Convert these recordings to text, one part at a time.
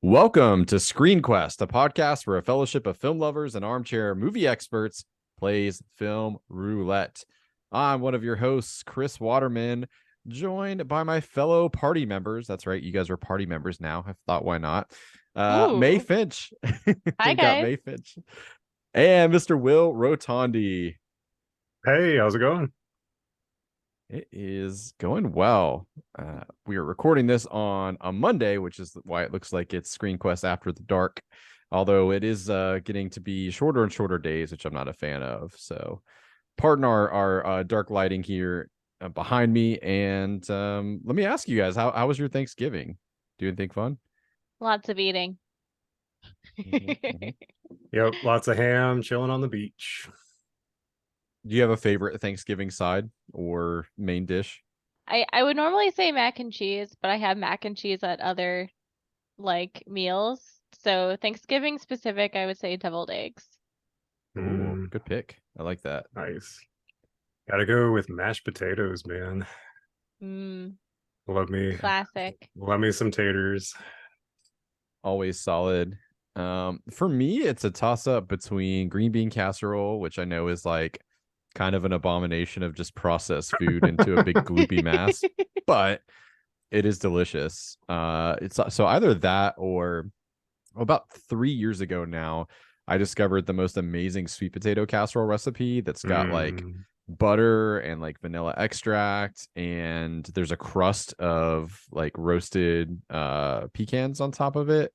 Welcome to Screen Quest, a podcast where a fellowship of film lovers and armchair movie experts plays film roulette. I'm one of your hosts, Chris Waterman, joined by my fellow party members. That's right, you guys are party members now. I thought, why not? May Finch. Hi, We've got guys. May Finch. And Mr. Will Rotondi. Hey, how's it going? It is going well. We are recording this on a Monday, which is why it looks like it's Screen Quest After the Dark, although it is getting to be shorter and shorter days, which I'm not a fan of. So pardon our dark lighting here behind me. And let me ask you guys, how was your Thanksgiving? Do anything fun? Lots of eating. Mhm. Yep, lots of ham, chilling on the beach. Do you have a favorite Thanksgiving side or main dish? I would normally say mac and cheese, but I have mac and cheese at other meals. So Thanksgiving specific, I would say deviled eggs. Ooh, good pick. I like that. Nice. Gotta go with mashed potatoes, man. Love me. Classic. Love me some taters. Always solid. For me, it's a toss-up between green bean casserole, which I know is like kind of an abomination of just processed food into a big gloopy mass, but it is delicious. It's so either that or about 3 years ago now, I discovered the most amazing sweet potato casserole recipe that's got like butter and like vanilla extract, and there's a crust of like roasted pecans on top of it.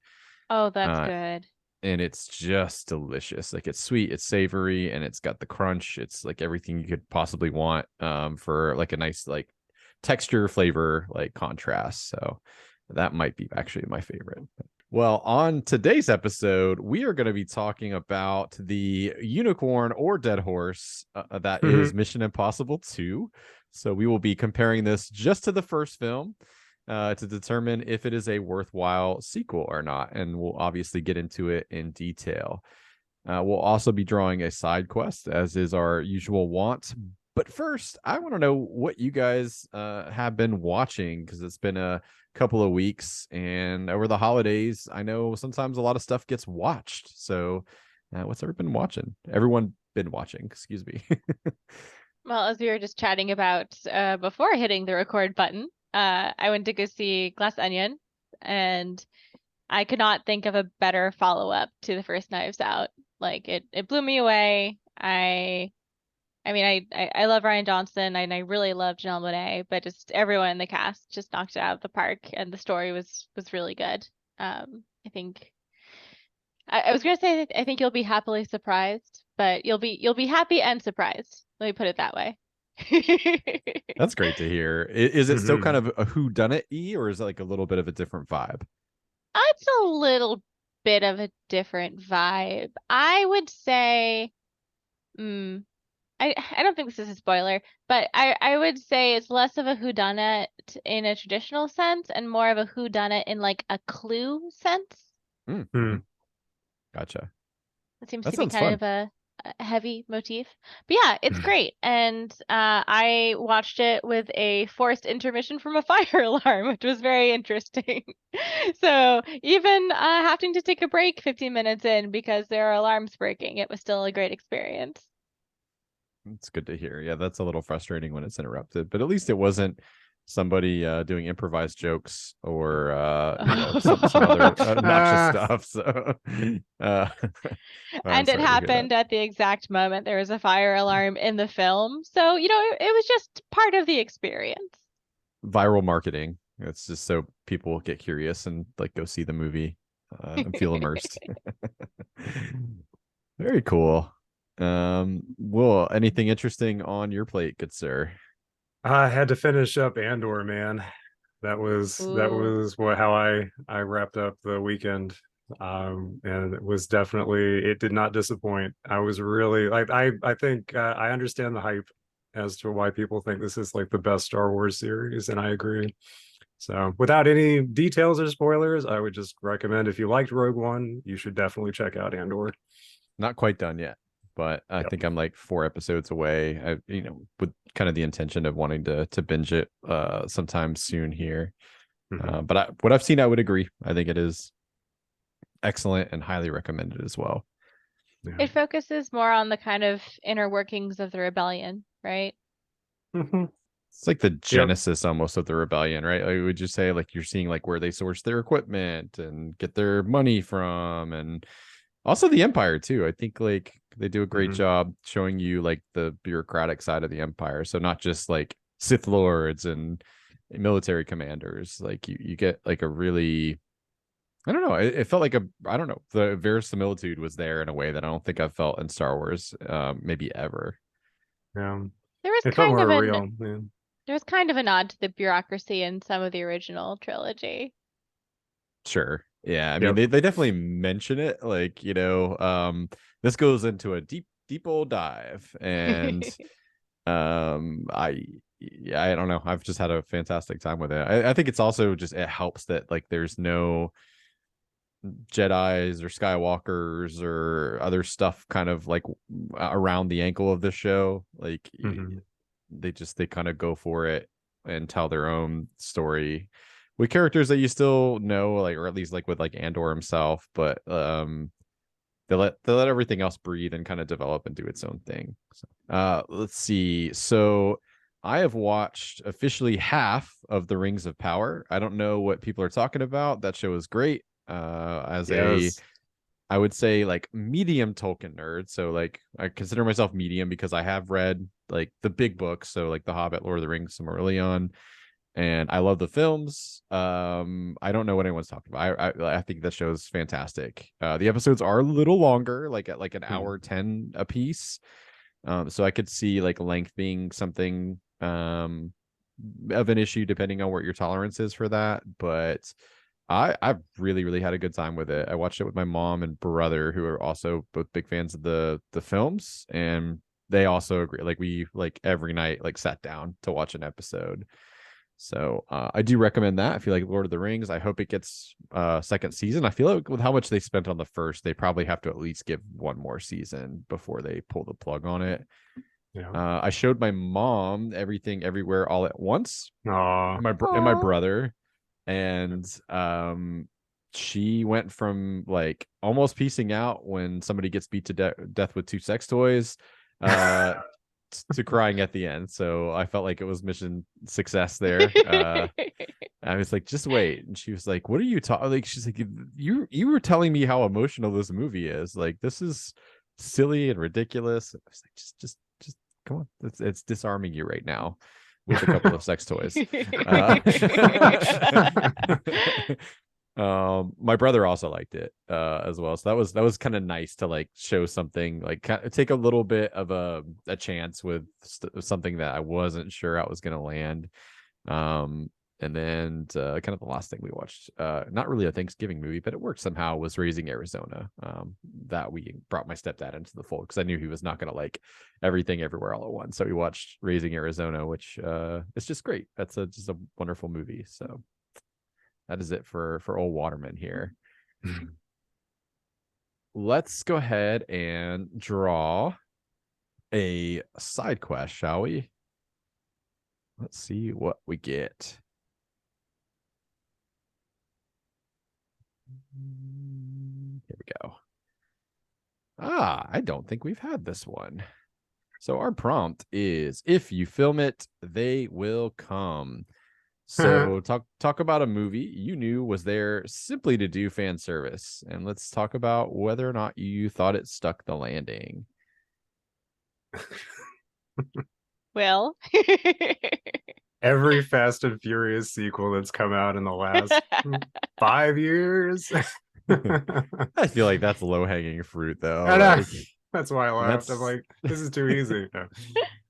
Oh, that's good. And it's just delicious. Like, it's sweet, it's savory, and it's got the crunch. It's like everything you could possibly want for like a nice like texture, flavor, like contrast. So that might be actually my favorite. Well, on today's episode, we are going to be talking about the unicorn or dead horse that is Mission Impossible 2. So we will be comparing this just to the first film to determine if it is a worthwhile sequel or not. And we'll obviously get into it in detail. We'll also be drawing a side quest, as is our usual wont. But first, I want to know what you guys have been watching, because it's been a couple of weeks, and over the holidays, I know sometimes a lot of stuff gets watched. So what's everyone been watching, excuse me. Well, as we were just chatting about before hitting the record button, I went to go see Glass Onion, and I could not think of a better follow-up to the first Knives Out. Like, it blew me away. I love Ryan Johnson, and I really love Janelle Monáe, but just everyone in the cast just knocked it out of the park, and the story was really good. I think I was gonna say I think you'll be happily surprised, but you'll be happy and surprised. Let me put it that way. That's great to hear. Is it still kind of a whodunit-y, or is it like a little bit of a different vibe? It's a little bit of a different vibe. I would say, I don't think this is a spoiler, but I would say it's less of a whodunit in a traditional sense and more of a whodunit in like a clue sense. Gotcha. It seems That to be sounds kind fun. of a heavy motif. But yeah, it's great. And I watched it with a forced intermission from a fire alarm, which was very interesting. So even having to take a break 15 minutes in because there are alarms breaking, it was still a great experience. It's good to hear. Yeah, that's a little frustrating when it's interrupted, but at least it wasn't somebody doing improvised jokes or some other obnoxious stuff. So and it happened at the exact moment there was a fire alarm in the film. So, it was just part of the experience. Viral marketing. It's just so people get curious and like go see the movie and feel immersed. Very cool. Will, anything interesting on your plate, good sir? I had to finish up Andor, man. That was how I wrapped up the weekend. And it did not disappoint. I was really like, I think I understand the hype as to why people think this is like the best Star Wars series, and I agree. So without any details or spoilers, I would just recommend, if you liked Rogue One, you should definitely check out Andor. Not quite done yet, but I think I'm like 4 episodes away. With kind of the intention of wanting to binge it sometime soon here. But what I've seen, I would agree. I think it is excellent and highly recommended as well. Yeah. It focuses more on the kind of inner workings of the rebellion, right? Mhm. It's like the genesis almost of the rebellion, right? Like, would you say like you're seeing like where they source their equipment and get their money from, and also the empire too. I think like they do a great Mhm. job showing you like the bureaucratic side of the empire. So not just like Sith lords and military commanders. Like you get like a really, I don't know. It felt like I don't know. The verisimilitude was there in a way that I don't think I've felt in Star Wars, maybe ever. Yeah. There was It felt kind of more an real. Yeah. there was kind of a nod to the bureaucracy in some of the original trilogy. Sure. Yeah. I mean, Yep. they definitely mention it. Like, this goes into a deep old dive. And I don't know. I've just had a fantastic time with it. I think it's also just it helps that like there's no Jedis or Skywalkers or other stuff kind of like around the ankle of this show. Like Mhm. they kind of go for it and tell their own story with characters that you still know, like, or at least like with like Andor himself, but they let everything else breathe and kind of develop and do its own thing. So let's see. So I have watched officially half of the Rings of Power. I don't know what people are talking about. That show is great. As a Yes. I would say like medium Tolkien nerd. So like I consider myself medium because I have read like the big books. So like The Hobbit, Lord of the Rings, Silmarillion, and I love the films. I don't know what anyone's talking about. I think that show's fantastic. The episodes are a little longer, like at like an hour 10 a piece. So I could see like length being something of an issue depending on what your tolerance is for that. But I've really had a good time with it. I watched it with my mom and brother, who are also both big fans of the films, and they also agree. Like we like every night like sat down to watch an episode. So I do recommend that if you like Lord of the Rings. I hope it gets second season. I feel like with how much they spent on the first, they probably have to at least give one more season before they pull the plug on it. Yeah. I showed my mom Everything Everywhere All at Once, Aw. and my Aw. brother, and she went from like almost piecing out when somebody gets beat to death with two sex toys uh to crying at the end. So I felt like it was mission success there. I was like, just wait. And she was like, what are you talking? Like, she's like, you were telling me how emotional this movie is. Like, this is silly and ridiculous. I was like, just come on. It's disarming you right now with a couple of sex toys. Uh, my brother also liked it as well, so that was kind of nice to like show something, like take a little bit of a chance with something that I wasn't sure I was going to land. And then kind of the last thing we watched, not really a Thanksgiving movie, but it worked somehow, was Raising Arizona. That we brought my stepdad into the fold because I knew he was not going to like Everything Everywhere All at Once. So we watched Raising Arizona, which is just great. That's just a wonderful movie. So that is it for old Waterman here. Let's go ahead and draw a side quest, shall we? Let's see what we get. Here we go. I don't think we've had this one. So our prompt is, if you film it, they will come. So talk about a movie you knew was there simply to do fan service, and let's talk about whether or not you thought it stuck the landing. Will. Every Fast and Furious sequel that's come out in the last 5 years. I feel like that's low hanging fruit, though. I know. Like, That's why I laughed. I'm that's like, this is too easy. No.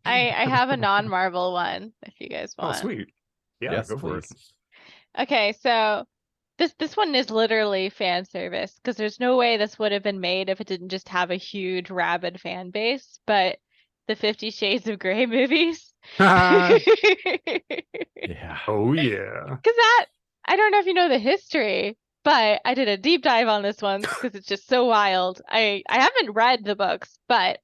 I have a non-Marvel one if you guys Oh, want. sweet. Yeah, yes, go for it. please. Okay, so this one is literally fan service because there's no way this would have been made if it didn't just have a huge rabid fan base. But the 50 Shades of Grey movies. Yeah. Yeah. Oh yeah. Because I don't know if you know the history, but I did a deep dive on this one because it's just so wild. I haven't read the books, but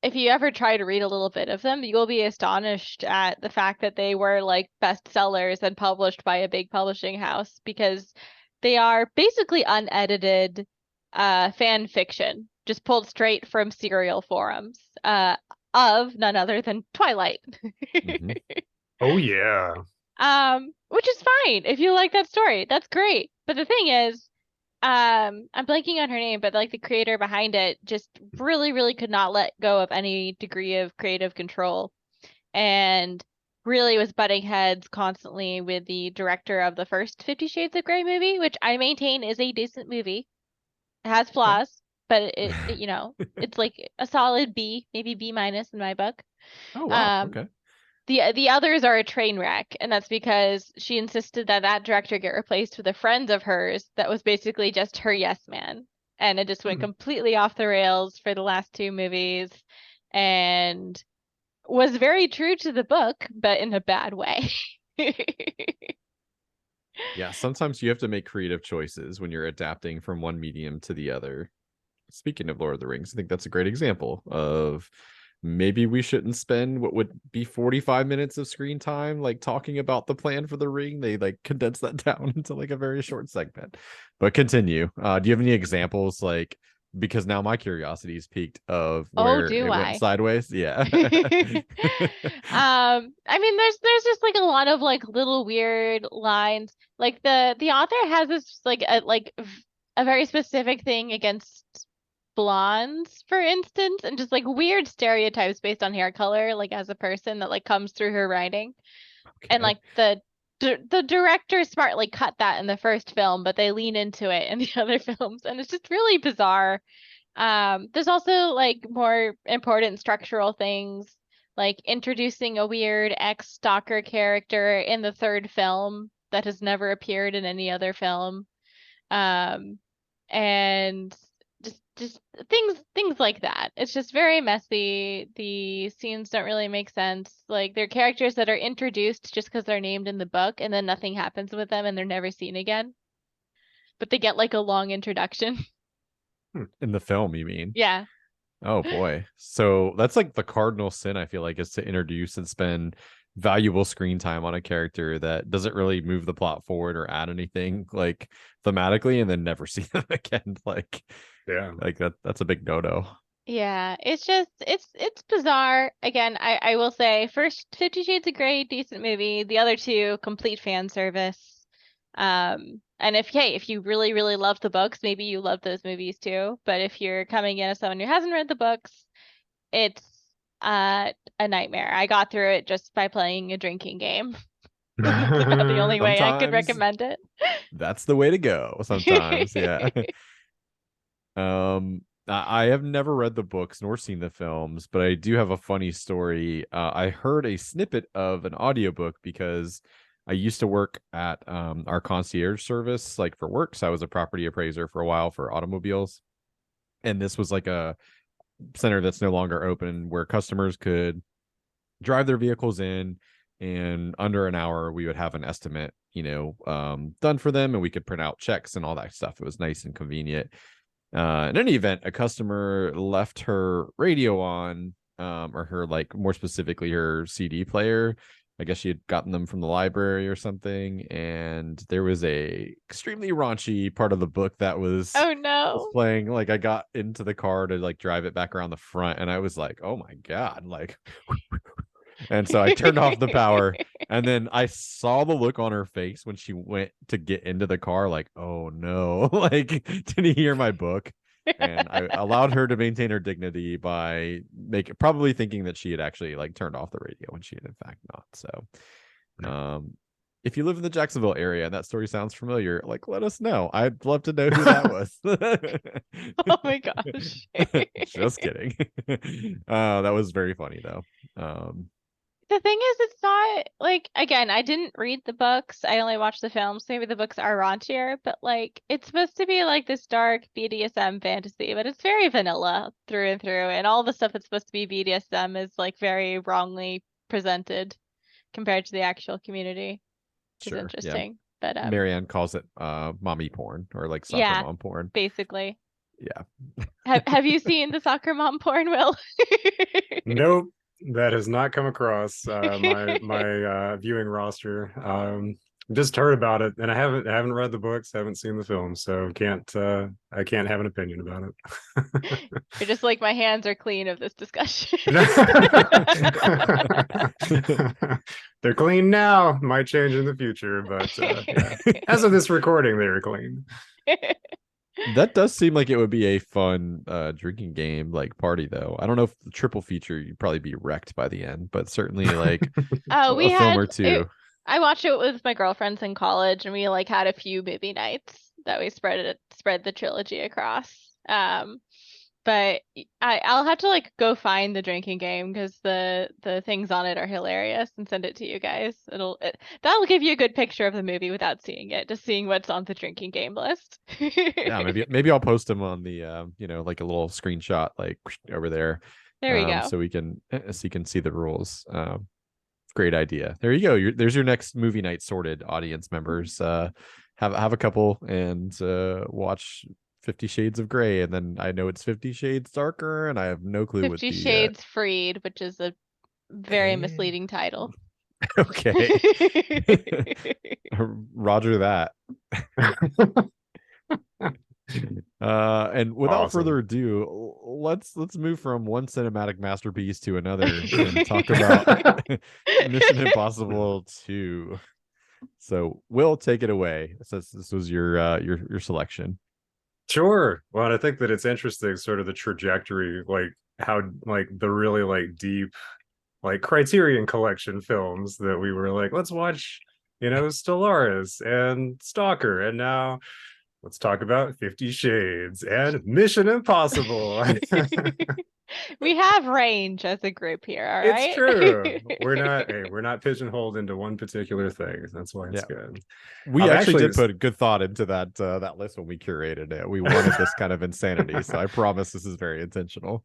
if you ever try to read a little bit of them, you will be astonished at the fact that they were like bestsellers and published by a big publishing house, because they are basically unedited fan fiction, just pulled straight from serial forums of none other than Twilight. Mhm. Oh yeah. Which is fine if you like that story. That's great. But the thing is, I'm blanking on her name, but like the creator behind it just really, really could not let go of any degree of creative control, and really was butting heads constantly with the director of the first 50 Shades of Grey movie, which I maintain is a decent movie. It has Okay. flaws, but it's like a solid B, maybe B minus in my book. Oh wow. Um, Okay. the others are a train wreck, and that's because she insisted that that director get replaced with a friend of hers that was basically just her yes man, and it just went Hmm. completely off the rails for the last two movies, and was very true to the book, but in a bad way. Yeah, sometimes you have to make creative choices when you're adapting from one medium to the other. Speaking of Lord of the Rings, I think that's a great example of maybe we shouldn't spend what would be 45 minutes of screen time like talking about the plan for the ring. They like condense that down into like a very short segment. But continue. Do you have any examples, like, because now my curiosity is piqued of Oh, where do it went I? sideways? Yeah. I mean, there's just like a lot of like little weird lines. Like the author has this a very specific thing against blondes, for instance, and just like weird stereotypes based on hair color, like as a person that like comes through her writing. And Okay. like the director smartly cut that in the first film, but they lean into it in the other films, and it's just really bizarre. There's also like more important structural things, like introducing a weird ex-stalker character in the third film that has never appeared in any other film. Um, and just things like that. It's just very messy. The scenes don't really make sense. Like they're characters that are introduced just because they're named in the book, and then nothing happens with them and they're never seen again. But they get like a long introduction. In the film, you mean? Yeah. Oh boy. So that's like the cardinal sin, I feel like, is to introduce and spend valuable screen time on a character that doesn't really move the plot forward or add anything like thematically, and then never see them again. Yeah. Like that's a big no-no. Yeah, it's just it's bizarre. Again, I will say first 50 Shades of Grey, decent movie. The other two, complete fan service. And if you really, really love the books, maybe you love those movies too. But if you're coming in as someone who hasn't read the books, it's a nightmare. I got through it just by playing a drinking game. And that's about the only way I could Sometimes recommend it. that's the way to go. Sometimes, yeah. I have never read the books nor seen the films, but I do have a funny story. I heard a snippet of an audiobook because I used to work at our concierge service, like for work. So I was a property appraiser for a while for automobiles. And this was like a center that's no longer open where customers could drive their vehicles in, and under an hour we would have an estimate, done for them, and we could print out checks and all that stuff. It was nice and convenient. In any event, a customer left her radio on, or her, like, more specifically, her CD player. I guess she had gotten them from the library or something, and there was a extremely raunchy part of the book that was Oh no. playing. Like, I got into the car to like drive it back around the front, and I was like, "Oh my god!" Like, and so I turned off the power, and then I saw the look on her face when she went to get into the car, like, oh no, like, did he hear my book? And I allowed her to maintain her dignity by probably thinking that she had actually like turned off the radio when she had in fact not. So, if you live in the Jacksonville area and that story sounds familiar, like, let us know. I'd love to know who that was. Oh my gosh. Just kidding. That was very funny though. The thing is, it's not like, again, I didn't read the books. I only watched the films. Maybe the books are raunchier, but like it's supposed to be like this dark BDSM fantasy, but it's very vanilla through and through. And all the stuff that's supposed to be BDSM is like very wrongly presented compared to the actual community, which is Sure. Yeah. interesting. But Marianne calls it mommy porn, or like soccer yeah, mom porn. basically. Yeah. Have you seen the soccer mom porn, Will? Nope, that has not come across my viewing roster. just heard about it, and I haven't read the books, haven't seen the film, so I can't have an opinion about it. You're just like, my hands are clean of this discussion. They're clean now, might change in the future, but yeah. As of this recording, they're clean. That does seem like it would be a fun drinking game like party though. I don't know if the triple feature you'd probably be wrecked by the end, but certainly like We a film had or two. I watched it with my girlfriends in college, and we like had a few movie nights that we spread the trilogy across. But I'll have to like go find the drinking game because the things on it are hilarious, and send it to you guys. That'll give you a good picture of the movie without seeing it, just seeing what's on the drinking game list. Yeah, maybe I'll post them on the like a little screenshot like over there. There we go. So you can see the rules. Great idea. There you go. There's your next movie night sorted, audience members. Have a couple and watch 50 Shades of Grey, and then I know it's 50 Shades Darker, and I have no clue what 50 Shades Freed, which is a very misleading title. Okay. Roger that. And without further ado, let's move from one cinematic masterpiece to another and talk about Mission Impossible 2. So Will, take it away, since this was your selection. Sure. Well, I think that it's interesting, sort of the trajectory, like how like the really like deep like Criterion Collection films that we were like, let's watch, Stellaris and Stalker, and now let's talk about 50 Shades and Mission Impossible. We have range as a group here, all right? It's true. We're not pigeonholed into one particular thing. That's why it's good. We actually did put good thought into that list when we curated it. We wanted this kind of insanity, so I promise this is very intentional.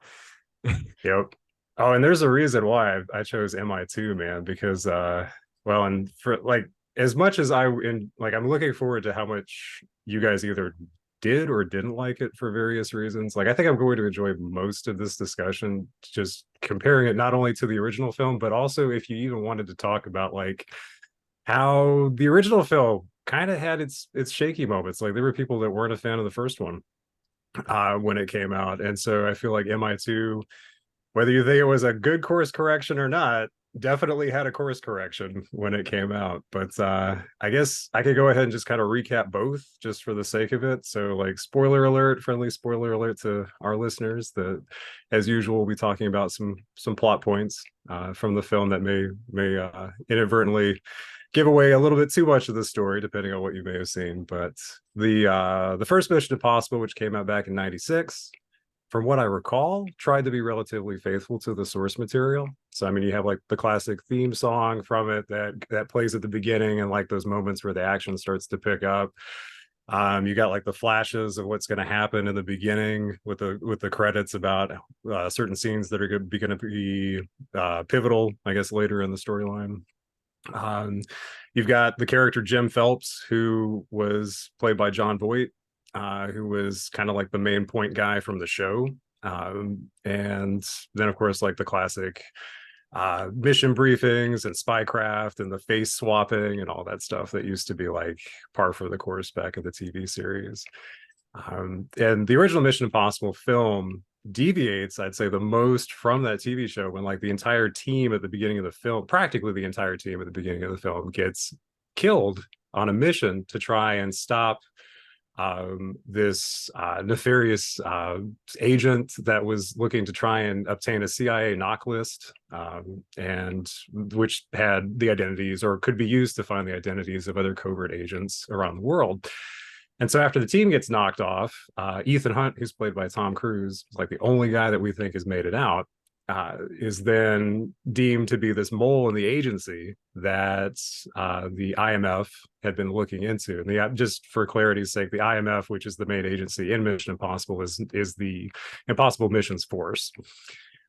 Yep. Oh, and there's a reason why I chose MI2, man, because and for like as much as I'm looking forward to how much you guys either did or didn't like it for various reasons. Like, I think I'm going to enjoy most of this discussion, just comparing it not only to the original film, but also if you even wanted to talk about like how the original film kind of had its shaky moments. Like, there were people that weren't a fan of the first one when it came out. And so I feel like MI2, whether you think it was a good course correction or not, definitely had a course correction when it came out. But I guess I could go ahead and just kind of recap both just for the sake of it. So, like, friendly spoiler alert to our listeners that, as usual, we'll be talking about some plot points from the film that may inadvertently give away a little bit too much of the story, depending on what you may have seen. But the first Mission Impossible, which came out back in '96, from what I recall, tried to be relatively faithful to the source material. So, I mean, you have like the classic theme song from it that plays at the beginning, and like those moments where the action starts to pick up. You got like the flashes of what's going to happen in the beginning with the credits about certain scenes that are going to be pivotal, I guess, later in the storyline. You've got the character Jim Phelps, who was played by John Voight, who was kind of like the main point guy from the show. And then, of course, like the classic mission briefings and spycraft and the face swapping and all that stuff that used to be like par for the course back in the TV series. And the original Mission Impossible film deviates, I'd say, the most from that TV show, when like the entire team at the beginning of the film, practically the entire team at the beginning of the film, gets killed on a mission to try and stop this nefarious agent that was looking to try and obtain a CIA knock list, and which had the identities, or could be used to find the identities, of other covert agents around the world. And so after the team gets knocked off, Ethan Hunt, who's played by Tom Cruise, like the only guy that we think has made it out, is then deemed to be this mole in the agency that the IMF had been looking into. And just for clarity's sake, the IMF, which is the main agency in Mission Impossible, is the Impossible Missions Force.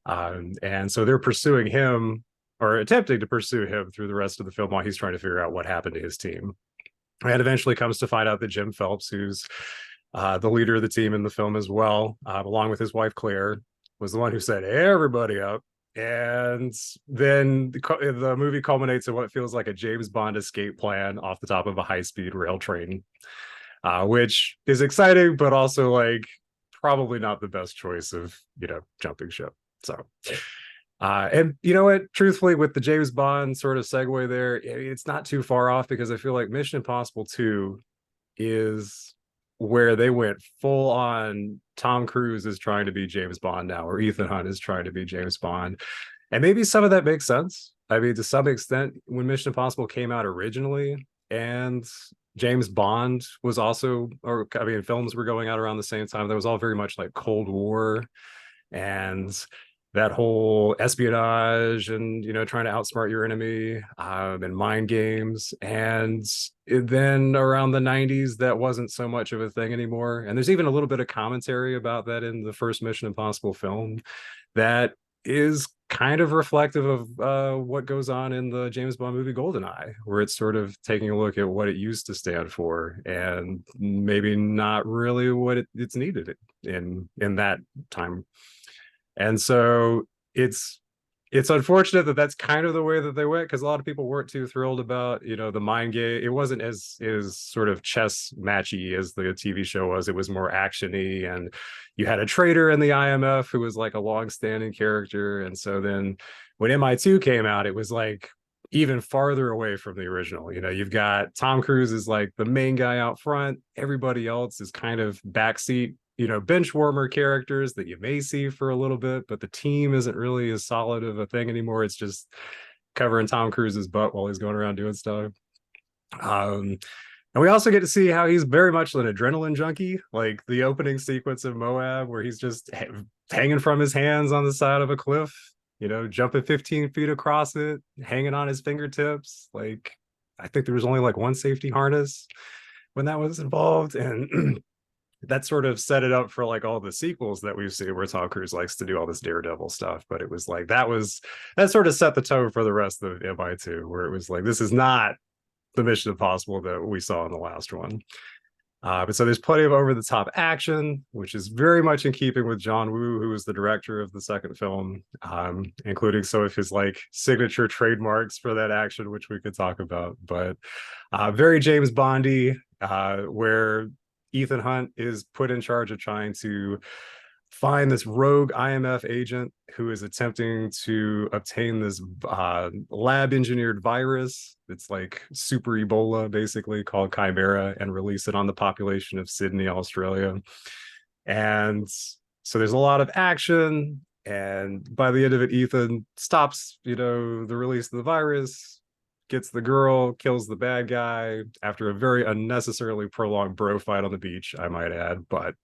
And so they're pursuing him, or attempting to pursue him, through the rest of the film while he's trying to figure out what happened to his team. And eventually comes to find out that Jim Phelps, who's the leader of the team in the film as well, along with his wife Claire, was the one who set everybody up And then the movie culminates in what feels like a James Bond escape plan off the top of a high-speed rail train, which is exciting, but also like probably not the best choice of, jumping ship. So, and you know what? Truthfully, with the James Bond sort of segue there, it's not too far off because I feel like Mission Impossible 2 is where they went full on Tom Cruise is trying to be James Bond now, or Ethan Hunt is trying to be James Bond. And maybe some of that makes sense. I mean, to some extent, when Mission Impossible came out originally and James Bond was also, or I mean, films were going out around the same time, that was all very much like Cold War and that whole espionage and trying to outsmart your enemy, and mind games. And then around the 90s that wasn't so much of a thing anymore, and there's even a little bit of commentary about that in the first Mission Impossible film that is kind of reflective of what goes on in the James Bond movie GoldenEye, where it's sort of taking a look at what it used to stand for and maybe not really what it's needed in that time. And so it's unfortunate that that's kind of the way that they went, because a lot of people weren't too thrilled about the mind game. It wasn't as sort of chess matchy as the TV show was. It was more actiony, and you had a traitor in the IMF who was like a long-standing character. And so then when MI2 came out, it was like even farther away from the original. You've got Tom Cruise is like the main guy out front, everybody else is kind of backseat, bench warmer characters that you may see for a little bit, but the team isn't really as solid of a thing anymore. It's just covering Tom Cruise's butt while he's going around doing stuff. And we also get to see how he's very much an adrenaline junkie, like the opening sequence of Moab, where he's just hanging from his hands on the side of a cliff, jumping 15 feet across it, hanging on his fingertips. Like, I think there was only like one safety harness when that was involved. And that sort of set it up for like all the sequels that we've seen where Tom Cruise likes to do all this daredevil stuff. But it was like that sort of set the tone for the rest of MI2, where it was like, this is not the Mission Impossible that we saw in the last one. But so there's plenty of over-the-top action, which is very much in keeping with John Woo, who was the director of the second film, including some of his like signature trademarks for that action, which we could talk about. But very James Bondy, where Ethan Hunt is put in charge of trying to find this rogue IMF agent who is attempting to obtain this lab engineered virus. It's like super Ebola, basically, called Chimera, and release it on the population of Sydney, Australia. And so there's a lot of action. And by the end of it, Ethan stops, the release of the virus, gets the girl, kills the bad guy after a very unnecessarily prolonged bro fight on the beach, I might add. But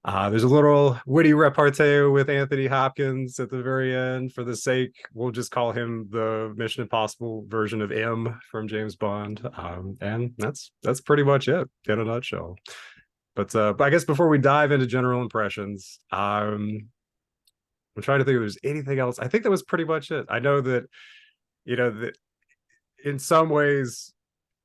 there's a little witty repartee with Anthony Hopkins at the very end. For the sake, we'll just call him the Mission Impossible version of M from James Bond. And that's pretty much it in a nutshell. But I guess before we dive into general impressions, I'm trying to think if there's anything else. I think that was pretty much it. I know that, that in some ways,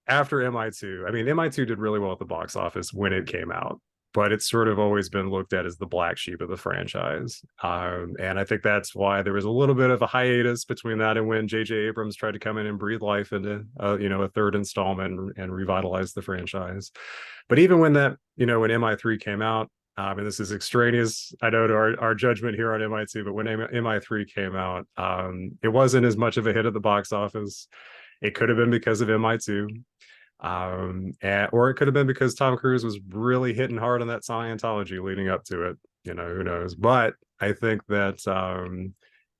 after MI2, I mean, MI2 did really well at the box office when it came out, but it's sort of always been looked at as the black sheep of the franchise. And I think that's why there was a little bit of a hiatus between that and when J.J. Abrams tried to come in and breathe life into, a third installment and revitalize the franchise. But even when when MI3 came out, and this is extraneous, I know, to our judgment here on MI2, but when MI3 came out, it wasn't as much of a hit at the box office. It could have been because of MI2. Or it could have been because Tom Cruise was really hitting hard on that Scientology leading up to it. Who knows? But I think that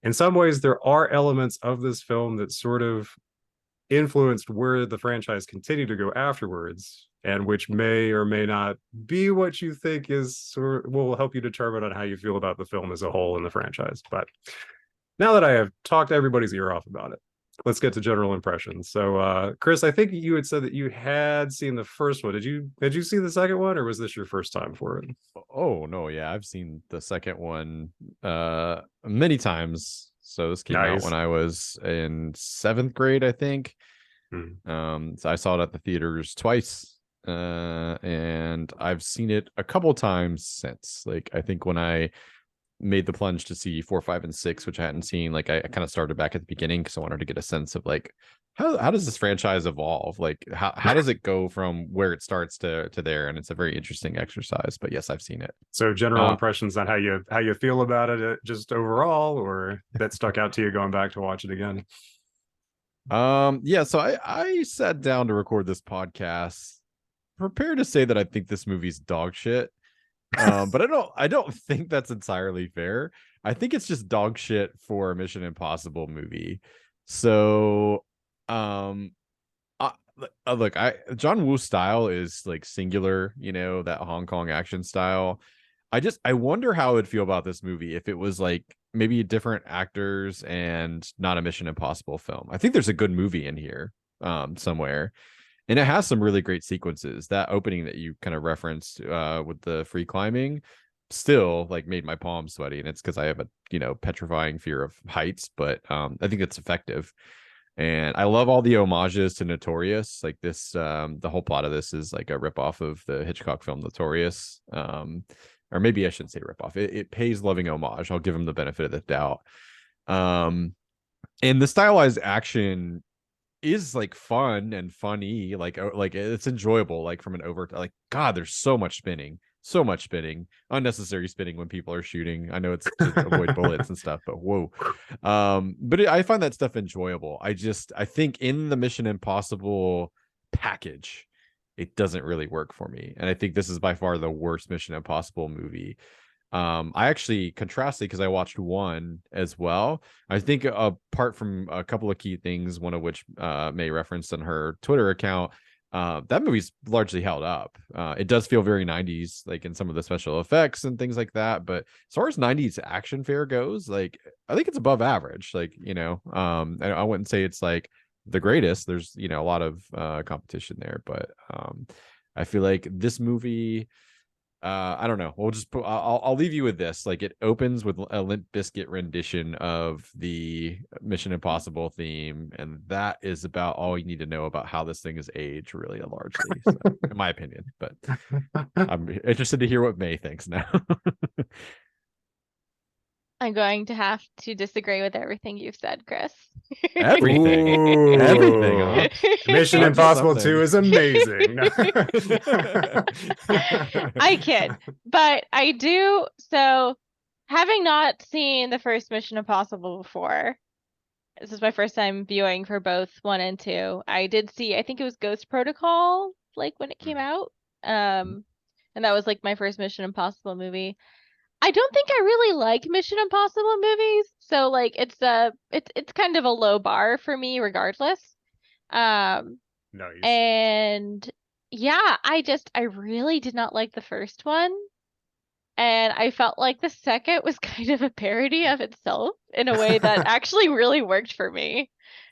in some ways there are elements of this film that sort of influenced where the franchise continued to go afterwards, and which may or may not be what you think will help you determine on how you feel about the film as a whole in the franchise. But now that I have talked everybody's ear off about it, let's get to general impressions. So, Chris, I think you had said that you had seen the first one. Did you see the second one, or was this your first time for it? Oh no, yeah, I've seen the second one many times. So this came out when I was in 7th grade, I think. So I saw it at the theaters twice, and I've seen it a couple times since. Like, I think when I made the plunge to see 4, 5, and 6, which I hadn't seen. Like I kind of started back at the beginning because I wanted to get a sense of like how does this franchise evolve? Like how does it go from where it starts to there? And it's a very interesting exercise. But yes, I've seen it. So general impressions on how you feel about it, just overall, or that stuck out to you going back to watch it again? Yeah, so I sat down to record this podcast prepared to say that I think this movie's dog shit. But I don't think that's entirely fair. I think it's just dog shit for a Mission Impossible movie. So look, John Woo's style is like singular, you know, that Hong Kong action style. I wonder how I'd feel about this movie if it was like maybe different actors and not a Mission Impossible film. I think there's a good movie in here somewhere. And it has some really great sequences. That opening that you kind of referenced with the free climbing still like made my palms sweaty. And it's because I have a, you know, petrifying fear of heights, but I think it's effective. And I love all the homages to Notorious. Like this, the whole plot of this is like a ripoff of the Hitchcock film Notorious. Or maybe I shouldn't say ripoff. It pays loving homage. I'll give him the benefit of the doubt. And the stylized action is like fun and funny, like it's enjoyable, like from an overt, like God, there's so much spinning, unnecessary spinning when people are shooting. I know it's to avoid bullets and stuff, but whoa. But I find that stuff enjoyable. I think in the Mission Impossible package, it doesn't really work for me, and I think this is by far the worst Mission Impossible movie. I actually contrasted because I watched 1 as well. I think apart from a couple of key things, one of which May referenced on her Twitter account, that movie's largely held up. It does feel very 90s, like in some of the special effects and things like that. But as far as 90s action fare goes, like I think it's above average. Like, you know, I wouldn't say it's like the greatest. There's, you know, a lot of competition there, but I feel like this movie, I don't know. I'll leave you with this. Like it opens with a Limp Bizkit rendition of the Mission Impossible theme, and that is about all you need to know about how this thing is aged, really, largely, so, in my opinion. But I'm interested to hear what May thinks now. I'm going to have to disagree with everything you've said, Chris. Everything. Everything, huh? Mission Impossible 2 is amazing. I kid, but I do. So, having not seen the first Mission Impossible before, this is my first time viewing for both 1 and 2. I did see, I think it was Ghost Protocol, like when it came out. And that was like my first Mission Impossible movie. I don't think I really like Mission Impossible movies, so like it's kind of a low bar for me regardless. Nice. And yeah, I really did not like the first one, and I felt like the second was kind of a parody of itself in a way that actually really worked for me.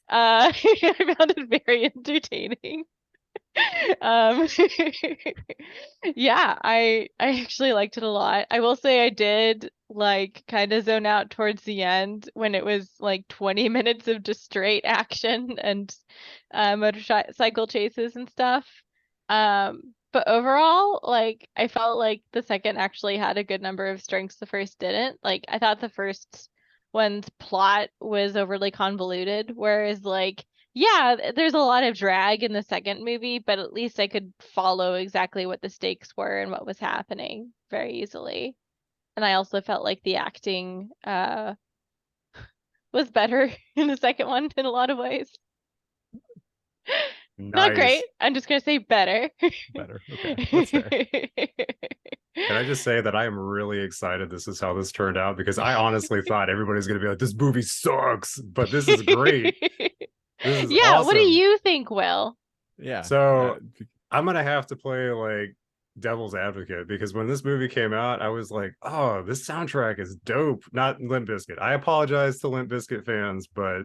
I found it very entertaining. Yeah, I actually liked it a lot. I will say I did like kind of zone out towards the end when it was like 20 minutes of just straight action and motorcycle chases and stuff. But overall, like I felt like the second actually had a good number of strengths, the first didn't. Like I thought the first one's plot was overly convoluted, whereas like yeah, there's a lot of drag in the second movie, but at least I could follow exactly what the stakes were and what was happening very easily. And I also felt like the acting was better in the second one in a lot of ways. Not great. I'm just gonna say better. Better. Okay. That's fair. Can I just say that I am really excited this is how this turned out, because I honestly thought everybody's gonna be like, this movie sucks, but this is great. This is yeah, awesome. What do you think, Will? Yeah. So I'm gonna have to play like devil's advocate, because when this movie came out, I was like, oh, this soundtrack is dope. Not Limp Bizkit. I apologize to Limp Bizkit fans, but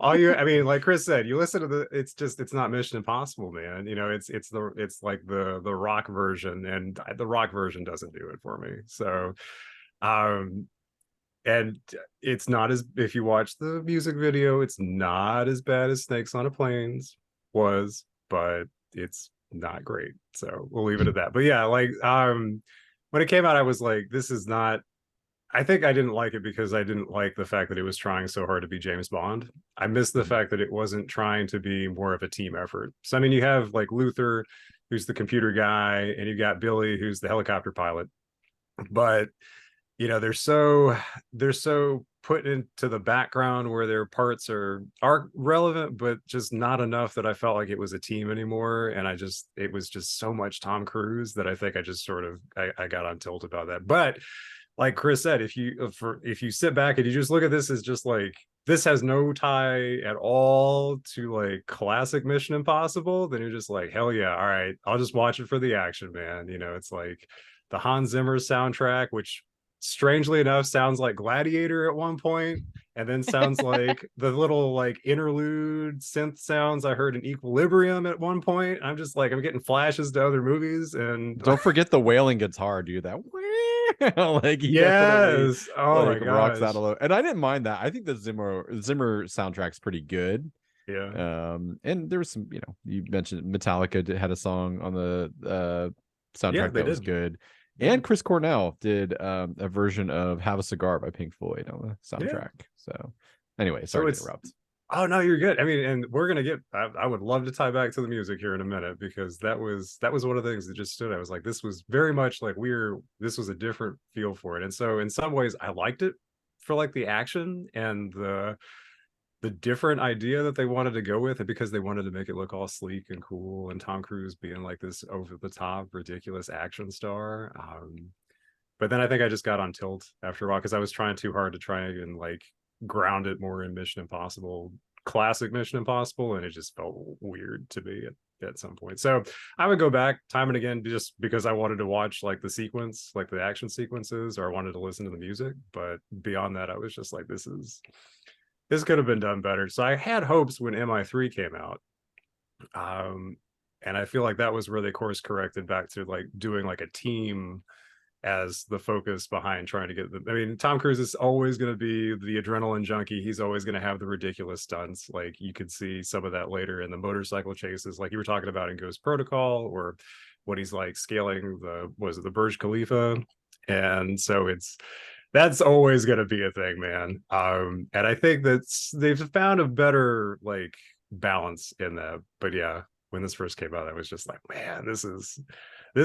I mean, like Chris said, you listen to it's not Mission Impossible, man. You know, it's like the rock version, and the rock version doesn't do it for me. So and it's not as, if you watch the music video, it's not as bad as Snakes on a Plane's was, but it's not great. So we'll leave it at that. But yeah, like when when it came out, I was like, this is not. I think I didn't like it because I didn't like the fact that it was trying so hard to be James Bond. I missed the fact that it wasn't trying to be more of a team effort. So I mean, you have like Luther, who's the computer guy, and you got Billy, who's the helicopter pilot. But you know, they're so put into the background where their parts are relevant, but just not enough that I felt like it was a team anymore. And it was just so much Tom Cruise that I think I just sort of I got on tilt about that. But like Chris said, if you sit back and you just look at this as just like, this has no tie at all to like classic Mission Impossible, then you're just like, hell yeah, all right, I'll just watch it for the action, man. You know, it's like the Hans Zimmer soundtrack, which strangely enough sounds like Gladiator at one point, and then sounds like the little like interlude synth sounds I heard in Equilibrium at one point. I'm just like, I'm getting flashes to other movies. And Don't forget the wailing guitar, dude. That like he definitely yes, oh my like rocks that gosh, a lot. And I didn't mind that. I think the Zimmer soundtrack's pretty good. yeah. And there was some, you know, you mentioned Metallica had a song on the Yeah, soundtrack they that was did. good. Yeah. And Chris Cornell did a version of Have a Cigar by Pink Floyd on the Yeah. soundtrack. So anyway, So sorry to it's interrupt. oh no, you're good. I mean, and we're gonna get I would love to tie back to the music here in a minute, because that was one of the things that just stood. I was like, this was very much like this was a different feel for it. And so in some ways I liked it for like the action and the different idea that they wanted to go with, and because they wanted to make it look all sleek and cool, and Tom Cruise being like this over the top ridiculous action star. But then I think I just got on tilt after a while because I was trying too hard to try and like ground it more in Mission Impossible, classic Mission Impossible, and it just felt weird to me at some point. So I would go back time and again just because I wanted to watch like the sequence, like the action sequences, or I wanted to listen to the music. But beyond that, I was just like, this could have been done better. So I had hopes when MI3 came out. And I feel like that was where they course corrected back to like doing like a team as the focus behind trying to get the. I mean, Tom Cruise is always going to be the adrenaline junkie. He's always going to have the ridiculous stunts. Like you could see some of that later in the motorcycle chases, like you were talking about in Ghost Protocol, or when he's like scaling the Burj Khalifa. And so that's always going to be a thing, man. And I think they've found a better like balance in that. But yeah, when this first came out, I was just like, man, this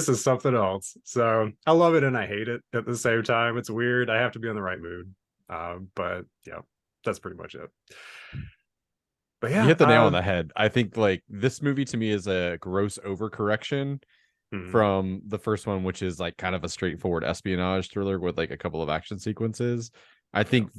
is something else. So I love it and I hate it at the same time. It's weird. I have to be in the right mood. But yeah, that's pretty much it. But You yeah, hit the nail on the head. I think like this movie to me is a gross overcorrection from the first one, which is like kind of a straightforward espionage thriller with like a couple of action sequences. I think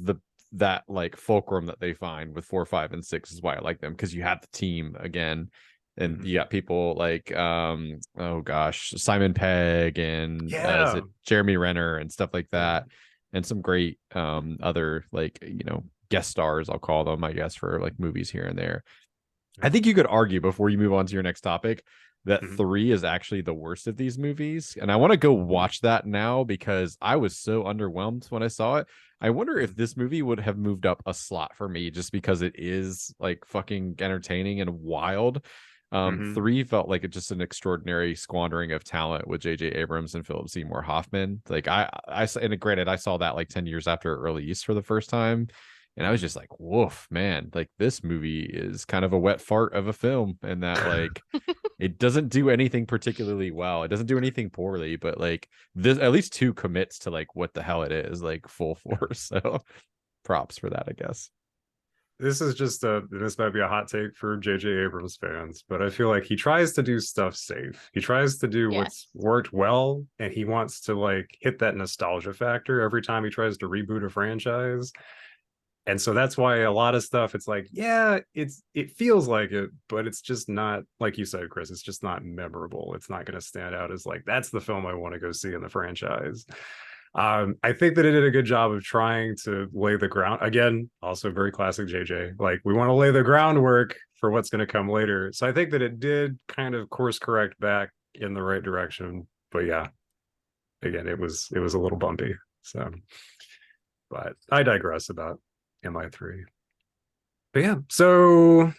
that like fulcrum that they find with 4, 5, and 6 is why I like them, because you have the team again, and you got people like oh gosh, Simon Pegg and is it Jeremy Renner and stuff like that, and some great other like, you know, guest stars, I'll call them, I guess, for like movies here and there. I think you could argue, before you move on to your next topic, that 3 is actually the worst of these movies. And I want to go watch that now because I was so underwhelmed when I saw it. I wonder if this movie would have moved up a slot for me just because it is like fucking entertaining and wild. 3 felt like it's just an extraordinary squandering of talent with J.J. Abrams and Philip Seymour Hoffman. Like and granted, I saw that like 10 years after it released for the first time. And I was just like, woof, man, like this movie is kind of a wet fart of a film, and that like it doesn't do anything particularly well. It doesn't do anything poorly, but like this at least 2 commits to like what the hell it is, like full force. So props for that, I guess. This is just this might be a hot take for J.J. Abrams fans, but I feel like he tries to do stuff safe. He tries to do what's worked well, and he wants to like hit that nostalgia factor every time he tries to reboot a franchise. And so that's why a lot of stuff, it's like, yeah, it feels like it, but it's just not, like you said, Chris, it's just not memorable. It's not going to stand out as like, that's the film I want to go see in the franchise. I think that it did a good job of trying to lay the ground. Again, also very classic JJ. Like, we want to lay the groundwork for what's going to come later. So I think that it did kind of course correct back in the right direction. But yeah, again, it was a little bumpy. So, but I digress about MI3. But yeah, so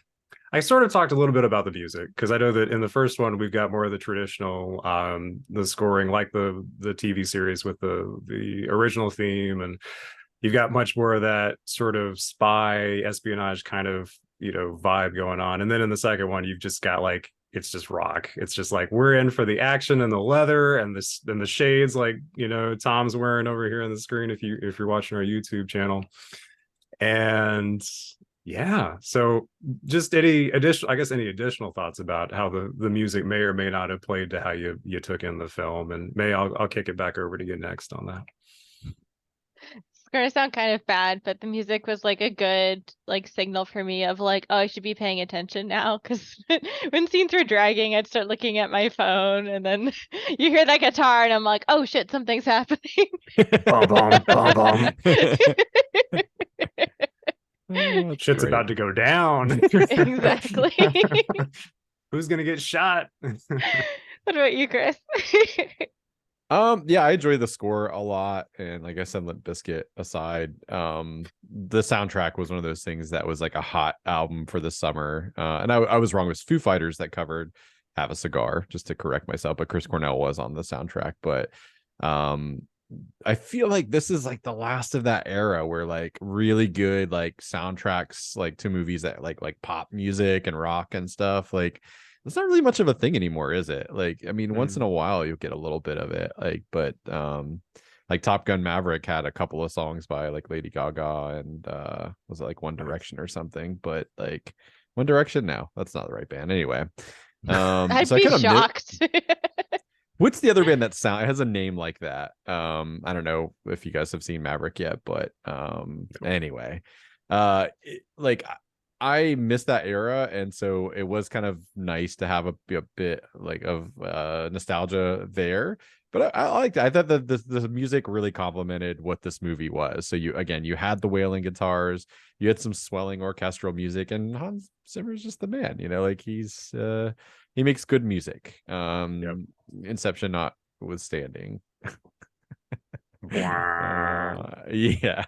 I sort of talked a little bit about the music because I know that in the first one we've got more of the traditional the scoring like the TV series with the original theme, and you've got much more of that sort of spy espionage kind of, you know, vibe going on. And then in the second one you've just got like it's just rock. It's just like we're in for the action and the leather and this and the shades like, you know, Tom's wearing over here on the screen if you're watching our YouTube channel. And yeah, so just any additional, I guess, any additional thoughts about how the music may or may not have played to how you took in the film. And May, I'll kick it back over to you next on that. It's gonna sound kind of bad, but the music was like a good like signal for me of like, oh, I should be paying attention now, because when scenes were dragging, I'd start looking at my phone, and then you hear that guitar, and I'm like, oh shit, something's happening. Bum, bum, bum, bum. Oh, Shit's great. about to go down. Exactly. Who's gonna get shot? What about you, Chris? Yeah, I enjoy the score a lot, and like I said, Limp Bizkit aside, the soundtrack was one of those things that was like a hot album for the summer. And I was wrong. It was Foo Fighters that covered "Have a Cigar," just to correct myself, but Chris Cornell was on the soundtrack. But I feel like this is like the last of that era where like really good like soundtracks like to movies that like pop music and rock and stuff, like it's not really much of a thing anymore, is it? Like, I mean, once in a while you'll get a little bit of it, like, but like Top Gun Maverick had a couple of songs by like Lady Gaga and was it like One Direction or something? But like One Direction, no, that's not the right band anyway. I'd So be I kind of shocked. what's the other band that it has a name like that? I don't know if you guys have seen Maverick yet, but anyway, like I missed that era, and so it was kind of nice to have a bit like of nostalgia there. But I liked it. I thought that the music really complemented what this movie was. So you had the wailing guitars, you had some swelling orchestral music, and Hans Zimmer's just the man, you know, like he makes good music. Yep. Inception notwithstanding. Yeah.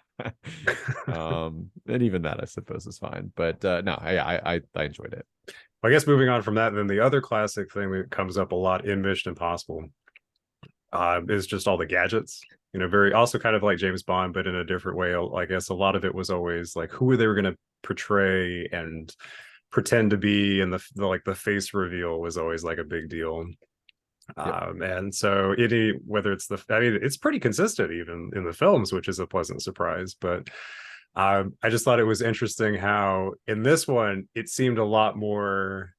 And even that I suppose is fine, but no, I enjoyed it. I guess moving on from that, then the other classic thing that comes up a lot in Mission Impossible is just all the gadgets, you know, very also kind of like James Bond, but in a different way. I guess a lot of it was always like who they were going to portray and pretend to be, and the like the face reveal was always like a big deal. Yep. And so whether it's I mean, it's pretty consistent even in the films, which is a pleasant surprise. But I just thought it was interesting how in this one it seemed a lot more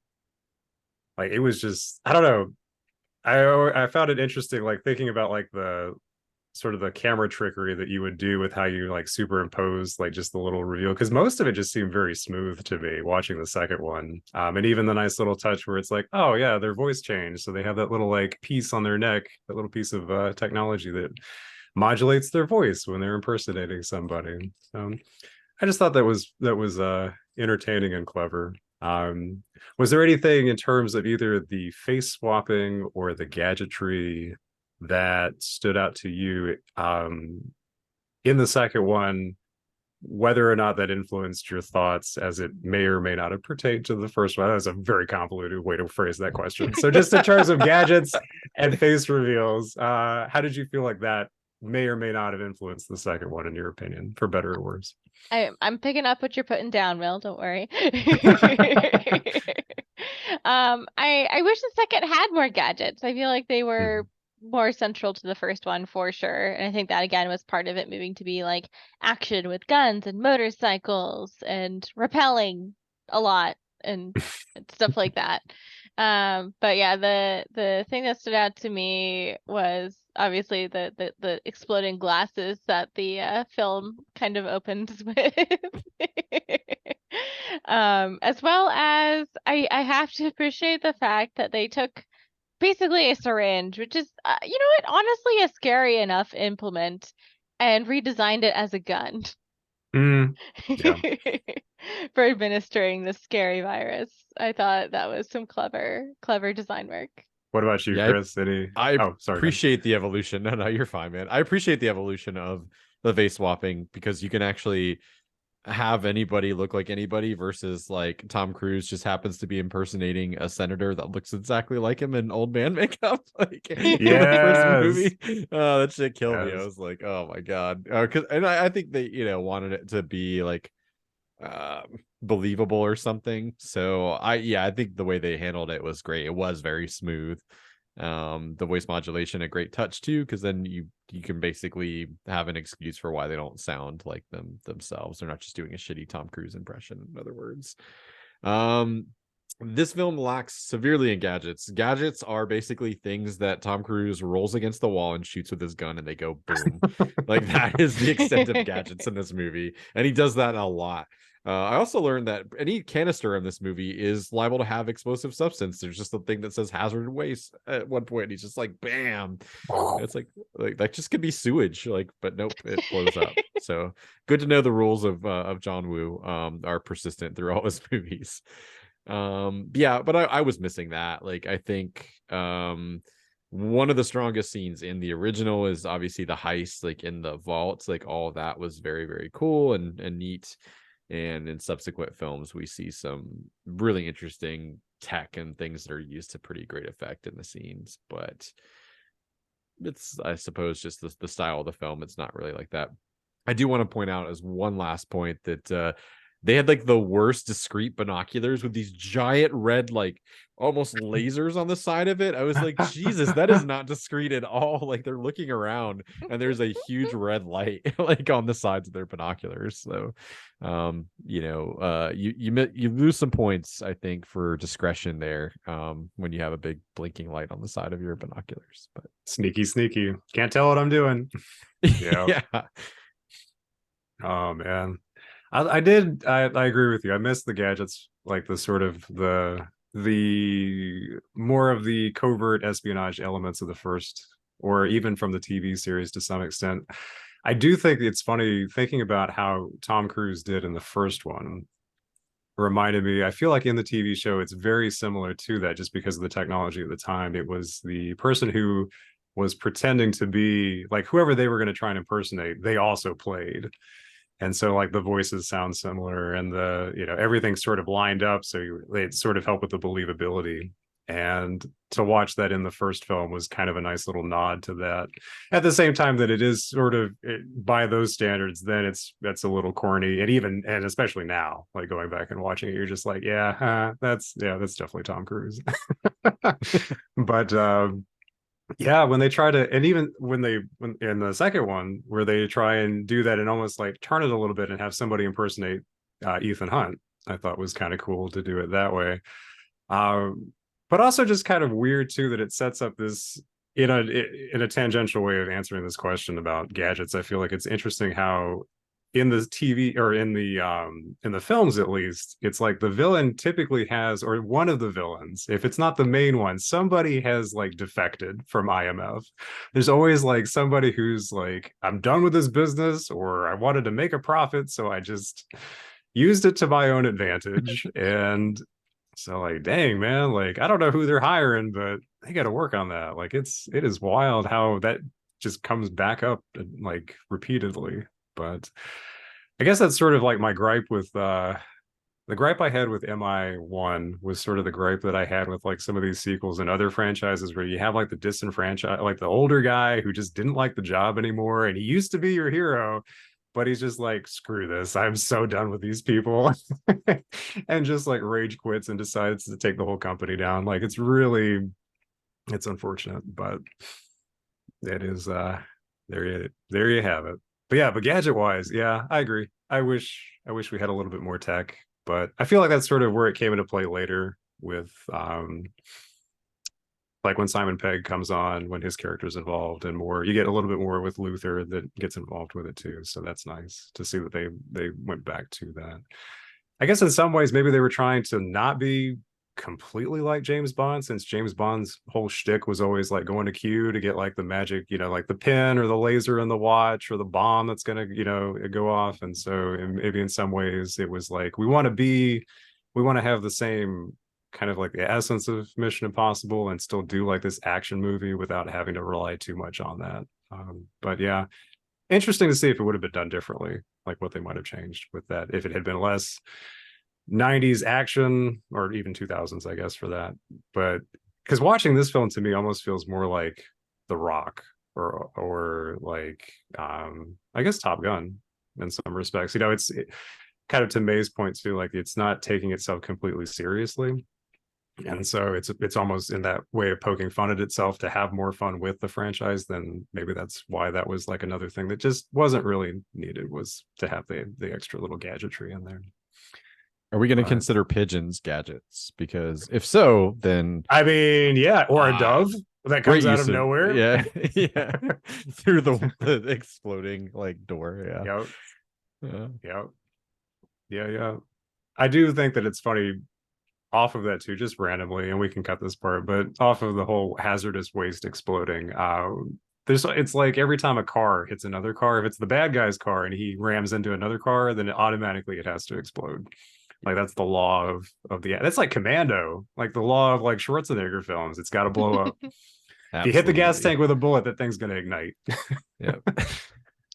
like it was just, I don't know. I found it interesting, like thinking about like the sort of the camera trickery that you would do with how you like superimpose like just the little reveal, because most of it just seemed very smooth to me watching the second one. And even the nice little touch where it's like, oh yeah, their voice changed, so they have that little like piece on their neck, that little piece of technology that modulates their voice when they're impersonating somebody. So I just thought that was entertaining and clever. Was there anything in terms of either the face swapping or the gadgetry that stood out to you in the second one, whether or not that influenced your thoughts as it may or may not have pertained to the first one? That was a very convoluted way to phrase that question. So just in terms of gadgets and face reveals, how did you feel like that may or may not have influenced the second one in your opinion, for better or worse? I'm picking up what you're putting down, Will. Don't worry. I wish the second had more gadgets. I feel like they were more central to the first one for sure. And I think that again was part of it, moving to be like action with guns and motorcycles and rappelling a lot and stuff like that. But yeah, the thing that stood out to me was obviously the exploding glasses that the film kind of opens with. As well as I have to appreciate the fact that they took basically a syringe, which is you know what, honestly a scary enough implement, and redesigned it as a gun. Yeah. For administering the scary virus. I thought that was some clever design work. What about you, Yeah, Chris? I sorry, appreciate the evolution. No, you're fine, man. I appreciate the evolution of the face swapping, because you can actually have anybody look like anybody versus like Tom Cruise just happens to be impersonating a senator that looks exactly like him in old man makeup like in the first Yes. movie. That shit killed me. I Yes. was like, oh my god. And I think they, wanted it to be like believable or something. So I think the way they handled it was great. It was very smooth. The voice modulation a great touch too, because then you can basically have an excuse for why they don't sound like themselves. They're not just doing a shitty Tom Cruise impression, in other words. This film lacks severely in gadgets. Gadgets are basically things that Tom Cruise rolls against the wall and shoots with his gun and they go boom. Like that is the extent of gadgets in this movie. And he does that a lot. I also learned that any canister in this movie is liable to have explosive substance. There's just a thing that says hazard waste at one point. And he's just like, bam. It's like that just could be sewage, like, but nope, it blows up. So good to know the rules of John Woo are persistent through all his movies. Yeah, but I was missing that. Like, I think one of the strongest scenes in the original is obviously the heist, like in the vaults. Like all of that was very, very cool and neat. And in subsequent films, we see some really interesting tech and things that are used to pretty great effect in the scenes. But it's, I suppose, just the style of the film. It's not really like that. I do want to point out as one last point that they had like the worst discrete binoculars with these giant red, like almost lasers on the side of it. I was like, Jesus, that is not discreet at all. Like they're looking around and there's a huge red light like on the sides of their binoculars. So, you lose some points, I think, for discretion there when you have a big blinking light on the side of your binoculars. But Sneaky. Can't tell what I'm doing. Yeah. Oh man. I agree with you. I miss the gadgets, like the sort of the more of the covert espionage elements of the first, or even from the TV series to some extent. I do think it's funny thinking about how Tom Cruise did in the first one. Reminded me, I feel like in the TV show, it's very similar to that just because of the technology at the time. It was the person who was pretending to be like whoever they were going to try and impersonate, they also played. And so like the voices sound similar and the everything sort of lined up, so it sort of helped with the believability. And to watch that in the first film was kind of a nice little nod to that, at the same time that it is sort of by those standards, then that's a little corny. And especially now, like going back and watching it, you're just like, that's definitely Tom Cruise. But yeah, when they try to, and even when in the second one where they try and do that and almost like turn it a little bit and have somebody impersonate Ethan Hunt, I thought was kind of cool to do it that way. But also just kind of weird too that it sets up this in a tangential way of answering this question about gadgets. I feel like it's interesting how in the TV or in the films, at least, it's like the villain typically has, or one of the villains, if it's not the main one, somebody has like defected from IMF. There's always like somebody who's like, I'm done with this business, or I wanted to make a profit, so I just used it to my own advantage. And so like, dang man, like I don't know who they're hiring, but they got to work on that. Like it is wild how that just comes back up like repeatedly. But I guess that's sort of like my gripe with the gripe I had with MI1 was sort of the gripe that I had with like some of these sequels and other franchises where you have like the disenfranchised, like the older guy who just didn't like the job anymore and he used to be your hero, but he's just like, screw this, I'm so done with these people. And just like rage quits and decides to take the whole company down. Like it's unfortunate, but it is there you have it. But yeah, but gadget wise, yeah, I agree. I wish we had a little bit more tech, but I feel like that's sort of where it came into play later with like when Simon Pegg comes on, when his character's involved, and more you get a little bit more with Luther that gets involved with it too. So that's nice to see that they went back to that. I guess in some ways maybe they were trying to not be completely like James Bond, since James Bond's whole shtick was always like going to Q to get like the magic, like the pin or the laser in the watch or the bomb that's gonna, go off. And so maybe in some ways it was like we want to have the same kind of like the essence of Mission Impossible and still do like this action movie without having to rely too much on that. But yeah, interesting to see if it would have been done differently. like what they might have changed with that if it had been less 90s action, or even 2000s, I guess, for that. But because watching this film to me almost feels more like The Rock, or like I guess Top Gun in some respects. It's kind of to May's point too, like it's not taking itself completely seriously. And so it's almost in that way of poking fun at itself to have more fun with the franchise. Then maybe that's why that was like another thing that just wasn't really needed, was to have the extra little gadgetry in there. Are we going to consider pigeons gadgets? Because if so, then I mean, yeah, or a dove that comes out of nowhere. Yeah, yeah, through the exploding like door. Yeah. Yeah. I do think that it's funny off of that too, just randomly, and we can cut this part, but off of the whole hazardous waste exploding. It's like every time a car hits another car, if it's the bad guy's car and he rams into another car, then automatically it has to explode. Like that's the law of that's like Commando, like the law of like Schwarzenegger films. It's got to blow up. If you hit the gas tank with a bullet, that thing's gonna ignite. Yep.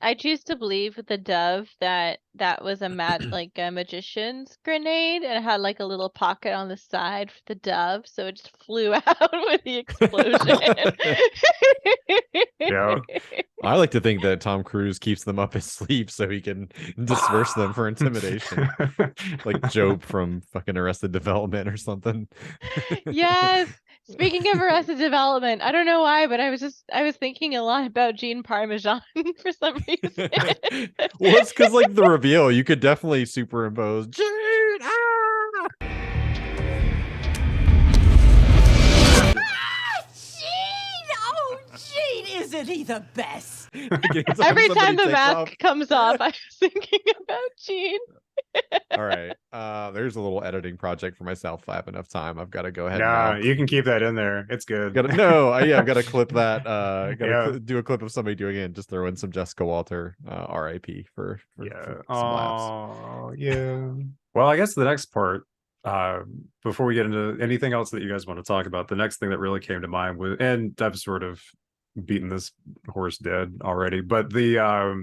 I choose to believe with the dove that was a like a magician's grenade, and it had like a little pocket on the side for the dove, so it just flew out with the explosion. Yeah. I like to think that Tom Cruise keeps them up his sleeve so he can disperse them for intimidation, like Job from fucking Arrested Development or something. Yes. Speaking of Arrested Development, I don't know why, but I was thinking a lot about Gene Parmesan for some reason. Well, it's because like the reveal, you could definitely superimpose Gene. Gene, isn't he the best? Every time the mask comes off, I was thinking about Gene. All right. There's a little editing project for myself. If I have enough time, I've got to go ahead. Nah, you can keep that in there. It's good. I've got to clip that. Do a clip of somebody doing it and just throw in some Jessica Walter, RIP for some laughs. Oh, yeah. Well, I guess the next part, before we get into anything else that you guys want to talk about, the next thing that really came to mind was, and I've sort of beaten this horse dead already, but I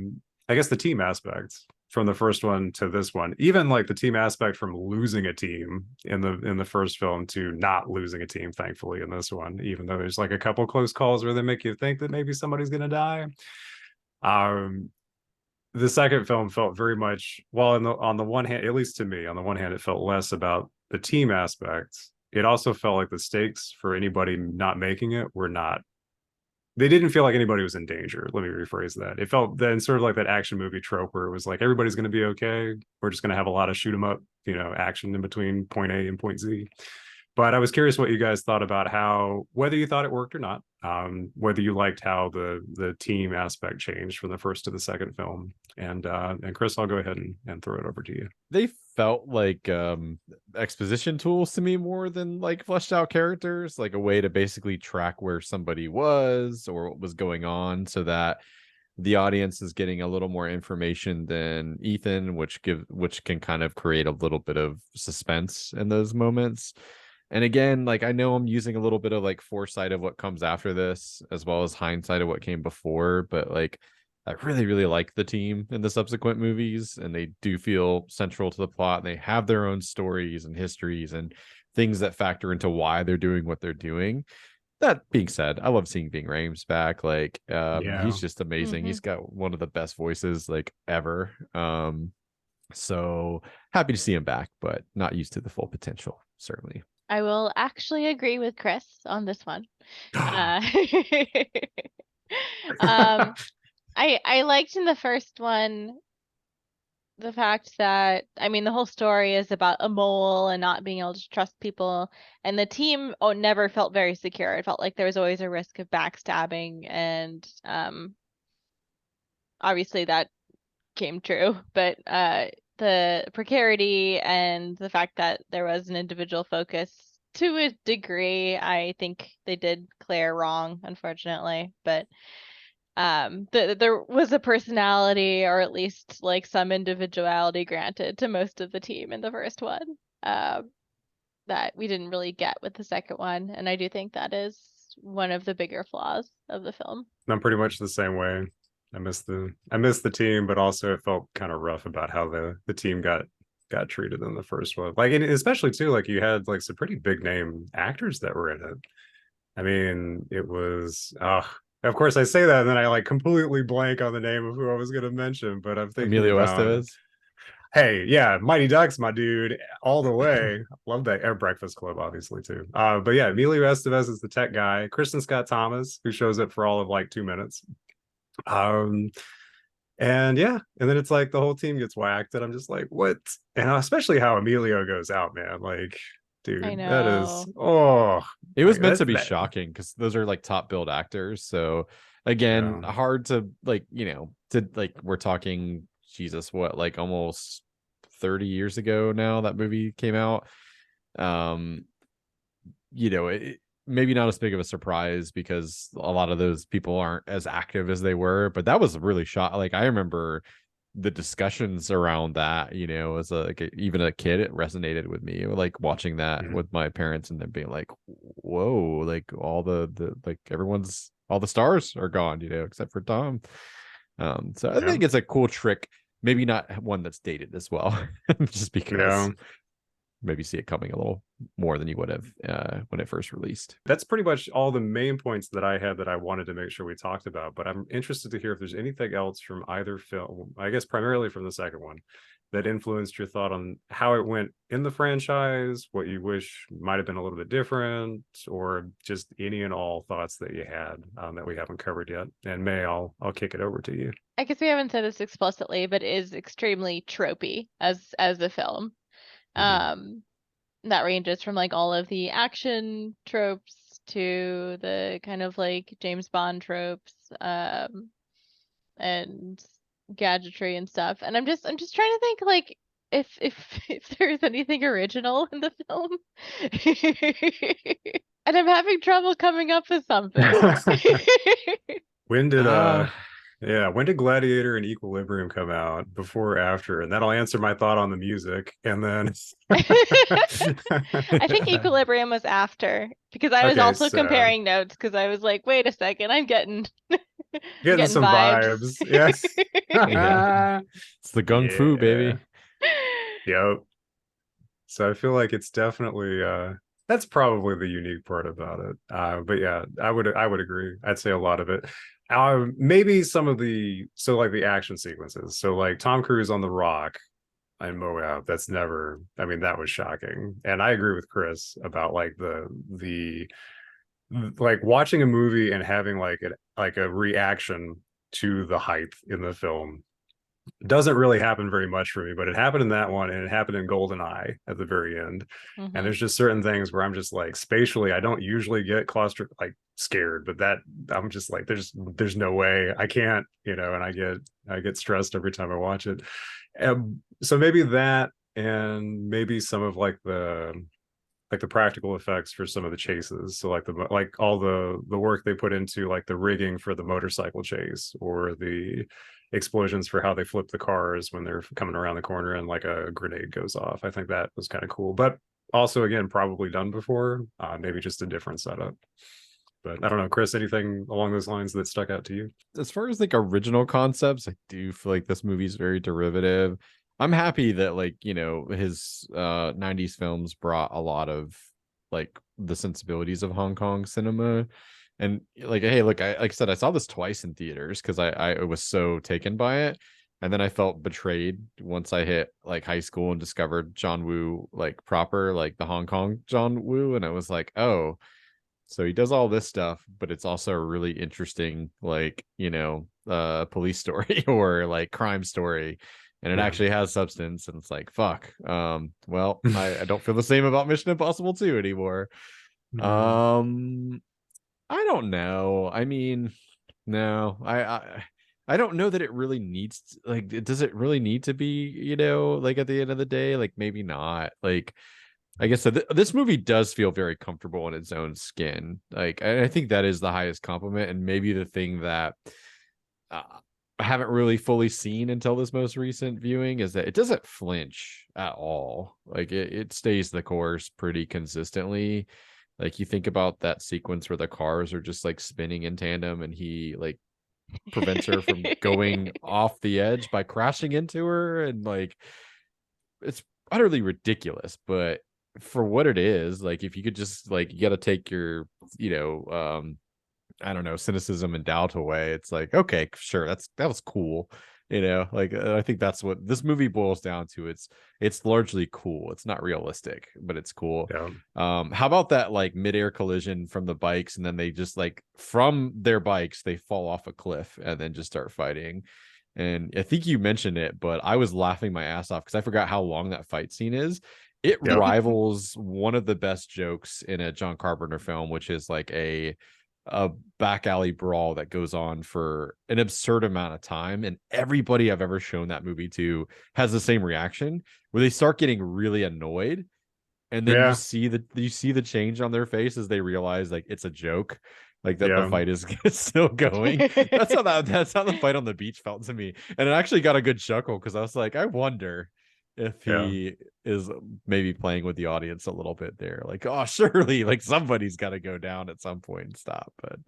guess the team aspects from the first one to this one, even like the team aspect from losing a team in the first film to not losing a team, thankfully, in this one, even though there's like a couple close calls where they make you think that maybe somebody's gonna die. The second film felt very much, well, on the one hand, at least to me, on the one hand, it felt less about the team aspects. It also felt like the stakes for anybody not making it were not, they didn't feel like anybody was in danger. Let me rephrase that. It felt then sort of like that action movie trope where it was like, everybody's going to be okay. We're just going to have a lot of shoot 'em up, action in between point A and point Z. But I was curious what you guys thought about whether you thought it worked or not, whether you liked how the team aspect changed from the first to the second film. And Chris, I'll go ahead and throw it over to you. They felt like exposition tools to me more than like fleshed out characters, like a way to basically track where somebody was or what was going on, so that the audience is getting a little more information than Ethan, which can kind of create a little bit of suspense in those moments. And again, like I know I'm using a little bit of like foresight of what comes after this, as well as hindsight of what came before, but like I really, really like the team in the subsequent movies, and they do feel central to the plot. And they have their own stories and histories and things that factor into why they're doing what they're doing. That being said, I love seeing Ving Rhames back. Like, he's just amazing. He's got one of the best voices like ever. So happy to see him back, but not used to the full potential, certainly. I will actually agree with Chris on this one. I liked in the first one the fact that, I mean, the whole story is about a mole and not being able to trust people, and the team never felt very secure. It felt like there was always a risk of backstabbing, and obviously that came true, but the precarity and the fact that there was an individual focus to a degree, I think they did Claire wrong, unfortunately, but there was a personality, or at least like some individuality granted to most of the team in the first one, that we didn't really get with the second one, and I do think that is one of the bigger flaws of the film. I'm pretty much the same way. I missed the team, but also it felt kind of rough about how the team got treated in the first one. Like, and especially too, like you had like some pretty big name actors that were in it. I mean, it was of course I say that and then I like completely blank on the name of who I was gonna mention, but I'm thinking Emilio about Estevez. hey, yeah, Mighty Ducks, my dude, all the way. Love that. Air Breakfast Club, obviously, too. But yeah, Emilio Estevez is the tech guy. Kristen Scott Thomas, who shows up for all of like 2 minutes. Um, and yeah, and then it's like the whole team gets whacked, and I'm just like, what? And especially how Emilio goes out, man. Like, I dude, that is know. It was like meant that's to be that. shocking because those are like top billed actors. So again, Yeah. hard to like, to like we're talking Jesus, what, like almost 30 years ago now that movie came out. Um, maybe not as big of a surprise because a lot of those people aren't as active as they were, but that was really shot. Like I remember the discussions around that, as even a kid, it resonated with me, like watching that Mhm. with my parents and then being like, whoa, like all the like all the stars are gone, except for Tom. So I Yeah. think it's a cool trick, maybe not one that's dated as well, just because Yeah. maybe see it coming a little more than you would have when it first released. That's pretty much all the main points that I had that I wanted to make sure we talked about. But I'm interested to hear if there's anything else from either film, I guess primarily from the second one, that influenced your thought on how it went in the franchise, what you wish might have been a little bit different, or just any and all thoughts that you had that we haven't covered yet. And May, I'll kick it over to you. I guess we haven't said this explicitly, but it is extremely tropey as a film. Mhm. Um, that ranges from like all of the action tropes to the kind of like James Bond tropes, and gadgetry and stuff. And I'm just trying to think like if if there's anything original in the film. And I'm having trouble coming up with something. When did uh yeah, when did Gladiator and Equilibrium come out? Before or after? And that'll answer my thought on the music. And then I think Equilibrium was after because I was okay, also so comparing notes because I was like, wait a second, I'm getting I'm getting getting some vibes. vibes. Yes. yeah, it's the gung fu, Yeah. baby. Yep. So I feel like it's definitely that's probably the unique part about it. But yeah, I would agree. I'd say a lot of it. Maybe some of like the action sequences. So like Tom Cruise on the Rock and Moab, that's never, I mean, that was shocking. And I agree with Chris about like the like watching a movie and having like a reaction to the hype in the film doesn't really happen very much for me, but it happened in that one and it happened in GoldenEye at the very end. And Hmm. there's just certain things where I'm just like spatially, I don't usually get like scared, but that I'm just like, there's no way I can't, and I get stressed every time I watch it. So maybe that, and maybe some of like the practical effects for some of the chases. So like all the work they put into like the rigging for the motorcycle chase or the explosions for how they flip the cars when they're coming around the corner and like a grenade goes off. I think that was kind of cool, but also again probably done before, maybe just a different setup. But I don't know, Chris, anything along those lines that stuck out to you? As far as like original concepts, I do feel like this movie's very derivative. I'm happy that like, his 90s films brought a lot of like the sensibilities of Hong Kong cinema. And like, hey, look, like I said, I saw this twice in theaters because I was so taken by it. And then I felt betrayed once I hit like high school and discovered John Woo like proper, like the Hong Kong John Woo. And I was like, oh, so he does all this stuff, but it's also a really interesting, like, police story or like crime story. And it Yeah. actually has substance. And it's like, fuck. Well, I don't feel the same about Mission Impossible 2 anymore. Um, I don't know. I mean, no, I don't know that it really needs like does it really need to be, like at the end of the day? Like maybe not. Like I guess so this movie does feel very comfortable in its own skin. Like, I think that is the highest compliment, and maybe the thing that uh, I haven't really fully seen until this most recent viewing is that it doesn't flinch at all. Like, it stays the course pretty consistently. Like, you think about that sequence where the cars are just like spinning in tandem, and he like prevents her from going off the edge by crashing into her, and like it's utterly ridiculous. But for what it is, like if you could just like you got to take your I don't know, cynicism and doubt away. It's like, okay, sure, that was cool. Like I think that's what this movie boils down to. It's largely cool. It's not realistic, but it's cool. Yeah. How about that like midair collision from the bikes, and then they just like from their bikes they fall off a cliff and then just start fighting. And I think you mentioned it, but I was laughing my ass off because I forgot how long that fight scene is. It Yep. rivals one of the best jokes in a John Carpenter film, which is like a back alley brawl that goes on for an absurd amount of time, and everybody I've ever shown that movie to has the same reaction, where they start getting really annoyed, and then Yeah. you see the change on their face as they realize like it's a joke, like that the Yeah. fight is still going. That's how the fight on the beach felt to me, and it actually got a good chuckle because I was like, I wonder if Yeah. he is maybe playing with the audience a little bit there, like, oh, surely like somebody's got to go down at some point and stop. But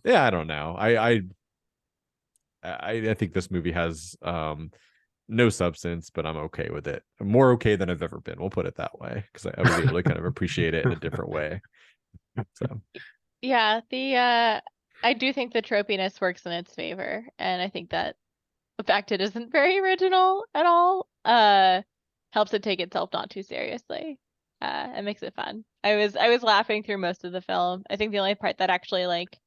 yeah, I don't know. I think this movie has no substance, but I'm okay with it. I'm more okay than I've ever been, we'll put it that way, because I was able to kind of appreciate it in a different way. So Yeah, I do think the tropiness works in its favor, and I think that the fact it isn't very original at all helps it take itself not too seriously. It makes it fun. I was laughing through most of the film. I think the only part that actually like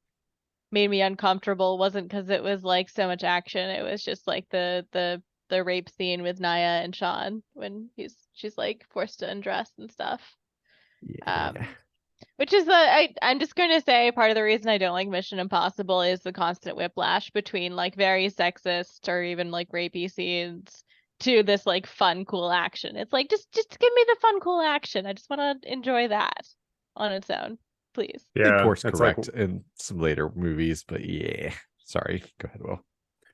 made me uncomfortable wasn't because it was like so much action. It was just like the rape scene with Naya and Sean when she's like forced to undress and stuff. yeah. Which is I'm just going to say part of the reason I don't like Mission Impossible is the constant whiplash between like very sexist or even like rapey scenes to this like fun, cool action. It's like just give me the fun, cool action. I just want to enjoy that on its own, please. They Yeah. course It's like, correct in some later movies, but yeah. Sorry, go ahead, Will.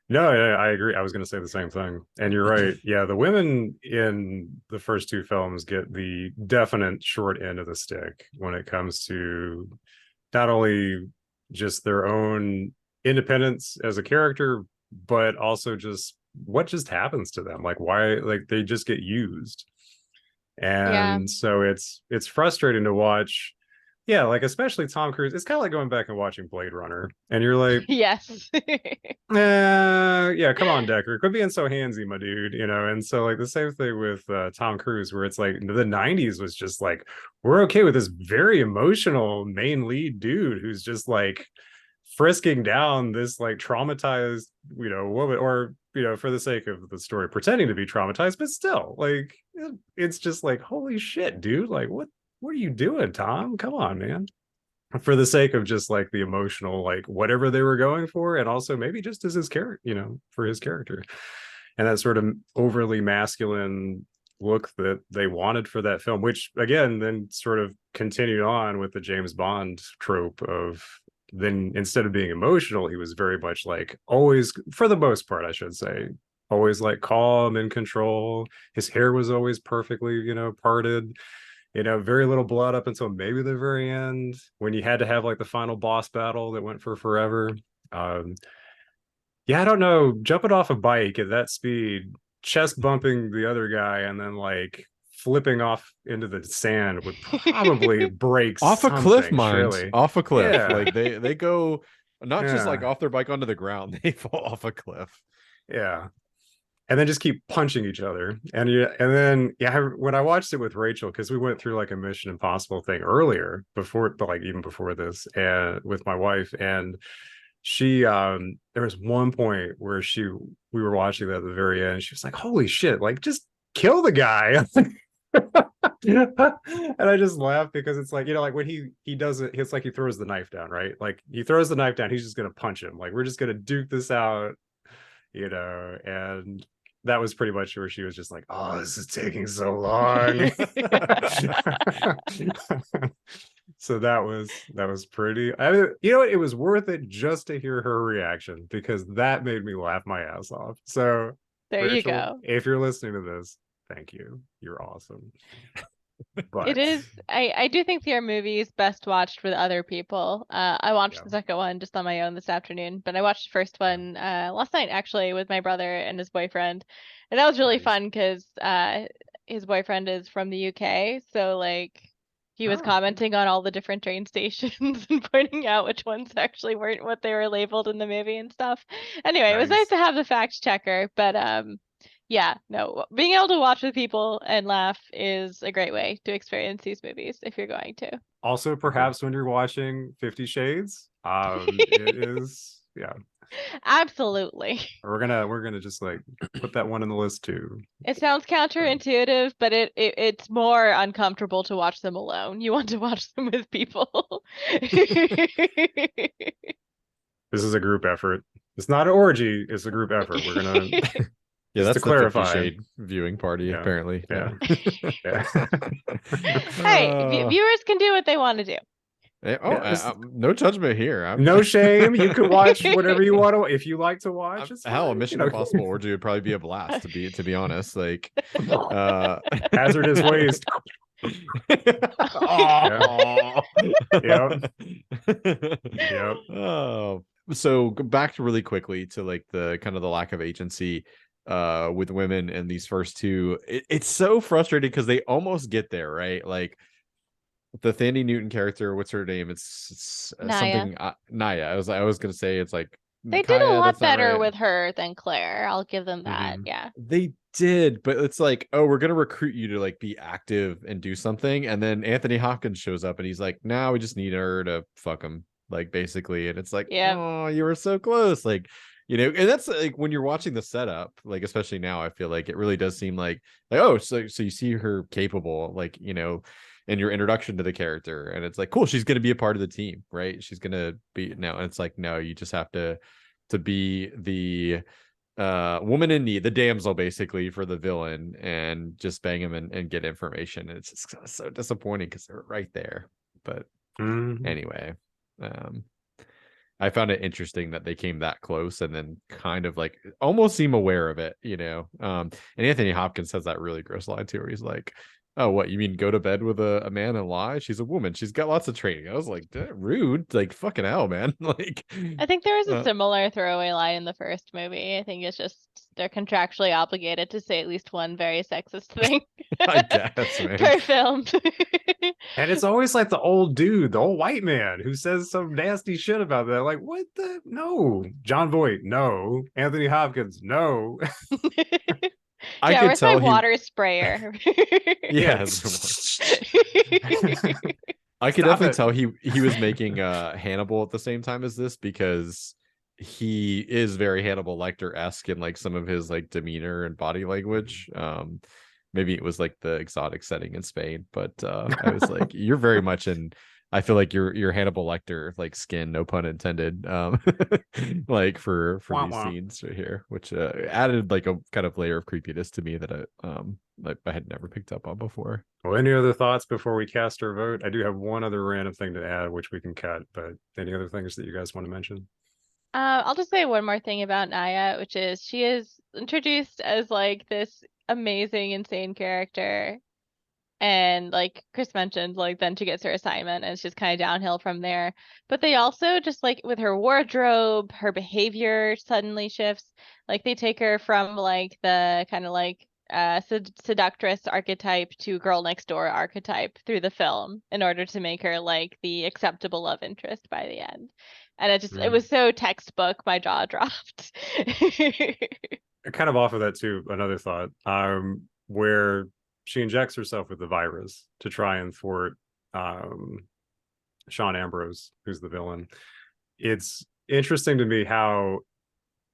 no, I agree. I was going to say the same thing. And you're right. Yeah, the women in the first two films get the definite short end of the stick when it comes to not only just their own independence as a character, but also just what just happens to them. Like why, like they just get used. Yeah. And so it's frustrating to watch. Yeah, like especially Tom Cruise. It's kind of like going back and watching Blade Runner, and you're like, Yes. yeah, come on, Decker, quit being so handsy, my dude. And so like the same thing with Tom Cruise, where it's like the '90s was just like we're okay with this very emotional main lead dude who's just like frisking down this like traumatized, woman, or for the sake of the story, pretending to be traumatized, but still, like it's just like holy shit, dude, like what are you doing, Tom? Come on, man. For the sake of just like the emotional, like whatever they were going for, and also maybe just as his character, for his character, and that sort of overly masculine look that they wanted for that film, which again then sort of continued on with the James Bond trope of then instead of being emotional, he was very much like always, for the most part, I should say, always like calm and control. His hair was always perfectly, parted. Very little blood up until maybe the very end when you had to have like the final boss battle that went for forever. Yeah, I don't know. Jumping off a bike at that speed, chest bumping the other guy, and then like flipping off into the sand would probably break Off a cliff, something, mind. surely. Off a cliff. Yeah. Like they go not just like Yeah. off their bike onto the ground, they fall off a cliff. Yeah. And then just keep punching each other. When I watched it with Rachel, because we went through like a Mission Impossible thing earlier before, but like even before this, and with my wife, and she there was one point where we were watching that at the very end. She was like, holy shit, like just kill the guy. And I just laughed because it's like, like when he does it, it's like he throws the knife down, right? Like he throws the knife down, he's just gonna punch him. Like we're just gonna duke this out, and that was pretty much where she was just like, oh, this is taking so long. So that was pretty, it was worth it just to hear her reaction, because that made me laugh my ass off. So There Rachel, you go. if you're listening to this, thank you, you're awesome. But It is. I do think they are movies best watched with other people. I watched yeah, the second one just on my own this afternoon, but I watched the first yeah, one last night actually with my brother and his boyfriend, and that was really nice. fun because his boyfriend is from the UK, so like he was Oh, commenting on all the different train stations and pointing out which ones actually weren't what they were labeled in the movie and stuff. Anyway, it was nice nice. to have the fact checker, but yeah, no, being able to watch with people and laugh is a great way to experience these movies if you're going to. Also, Agreed. perhaps when you're watching 50 Shades, it is, yeah. Absolutely. We're gonna just like put that one on the list too. It sounds counterintuitive, but it's more uncomfortable to watch them alone. You want to watch them with people. This is a group effort. It's not an orgy, it's a group effort. We're gonna Yeah, just to that's the 50 clarify. Shade viewing party, Yeah, apparently. yeah, Yeah. yeah. Hey, Uh, viewers can do what they want to do. Yeah, it's no judgment here. no shame. You can watch whatever you want to. If you like to watch, it's Hell, a fine. Mission Impossible orgy would probably be a blast to be honest. Like, Hazardous waste. Oh. Yep. Yep. Oh, so go back to really quickly to like the kind of the lack of agency with women in these first two. It's so frustrating because they almost get there, right? Like the Thandie Newton character, what's her name? It's Naya. something Naya. I was gonna say it's like They did a Micaiah, lot that's not better right. with her than Claire. I'll give them that. Mhm. Yeah. They did, but it's like, oh, we're gonna recruit you to like be active and do something, and then Anthony Hopkins shows up and he's like, "Now we just need her to fuck him," like basically, and it's like, Yeah. oh, you were so close, like, and that's like when you're watching the setup, like especially now, I feel like it really does seem like oh, so you see her capable, like in your introduction to the character, and it's like, cool, she's gonna be a part of the team, right? She's gonna be no, and it's like, no, you just have to be the woman in need, the damsel basically for the villain, and just bang him and get information. And it's just so disappointing because they're right there. But anyway, I found it interesting that they came that close and then kind of like almost seem aware of it, and Anthony Hopkins has that really gross line too, where he's like, "Oh, what you mean go to bed with a man and lie? She's a woman. She's got lots of training." I was like, rude, like fucking hell, man. Like, I think there was a similar throwaway line in the first movie. I think it's just they're contractually obligated to say at least one very sexist thing I guess, man. per film. And it's always like the old dude, the old white man who says some nasty shit about that. Like, what the? No. John Voight, no. Anthony Hopkins, no. I Yeah, could where's my tell he water sprayer? yes. I could Stop definitely it. tell he was making Hannibal at the same time as this, because he is very Hannibal Lecter-esque in like some of his like demeanor and body language. Maybe it was like the exotic setting in Spain, but I was like, you're very much in. I feel like you're Hannibal Lecter like skin, no pun intended. Like for these scenes right here, which added like a kind of layer of creepiness to me that I had never picked up on before. Well, any other thoughts before we cast our vote? I do have one other random thing to add, which we can cut, but any other things that you guys want to mention? I'll just say one more thing about Naya, which is she is introduced as like this amazing, insane character. And like Chris mentioned, like then she gets her assignment and it's just kind of downhill from there. But they also just like with her wardrobe, her behavior suddenly shifts. Like they take her from like the kind of like seductress archetype to girl next door archetype through the film in order to make her like the acceptable love interest by the end. And it was so textbook, my jaw dropped. Kind of off of that too, another thought, where she injects herself with the virus to try and thwart Sean Ambrose, who's the villain. It's interesting to me how,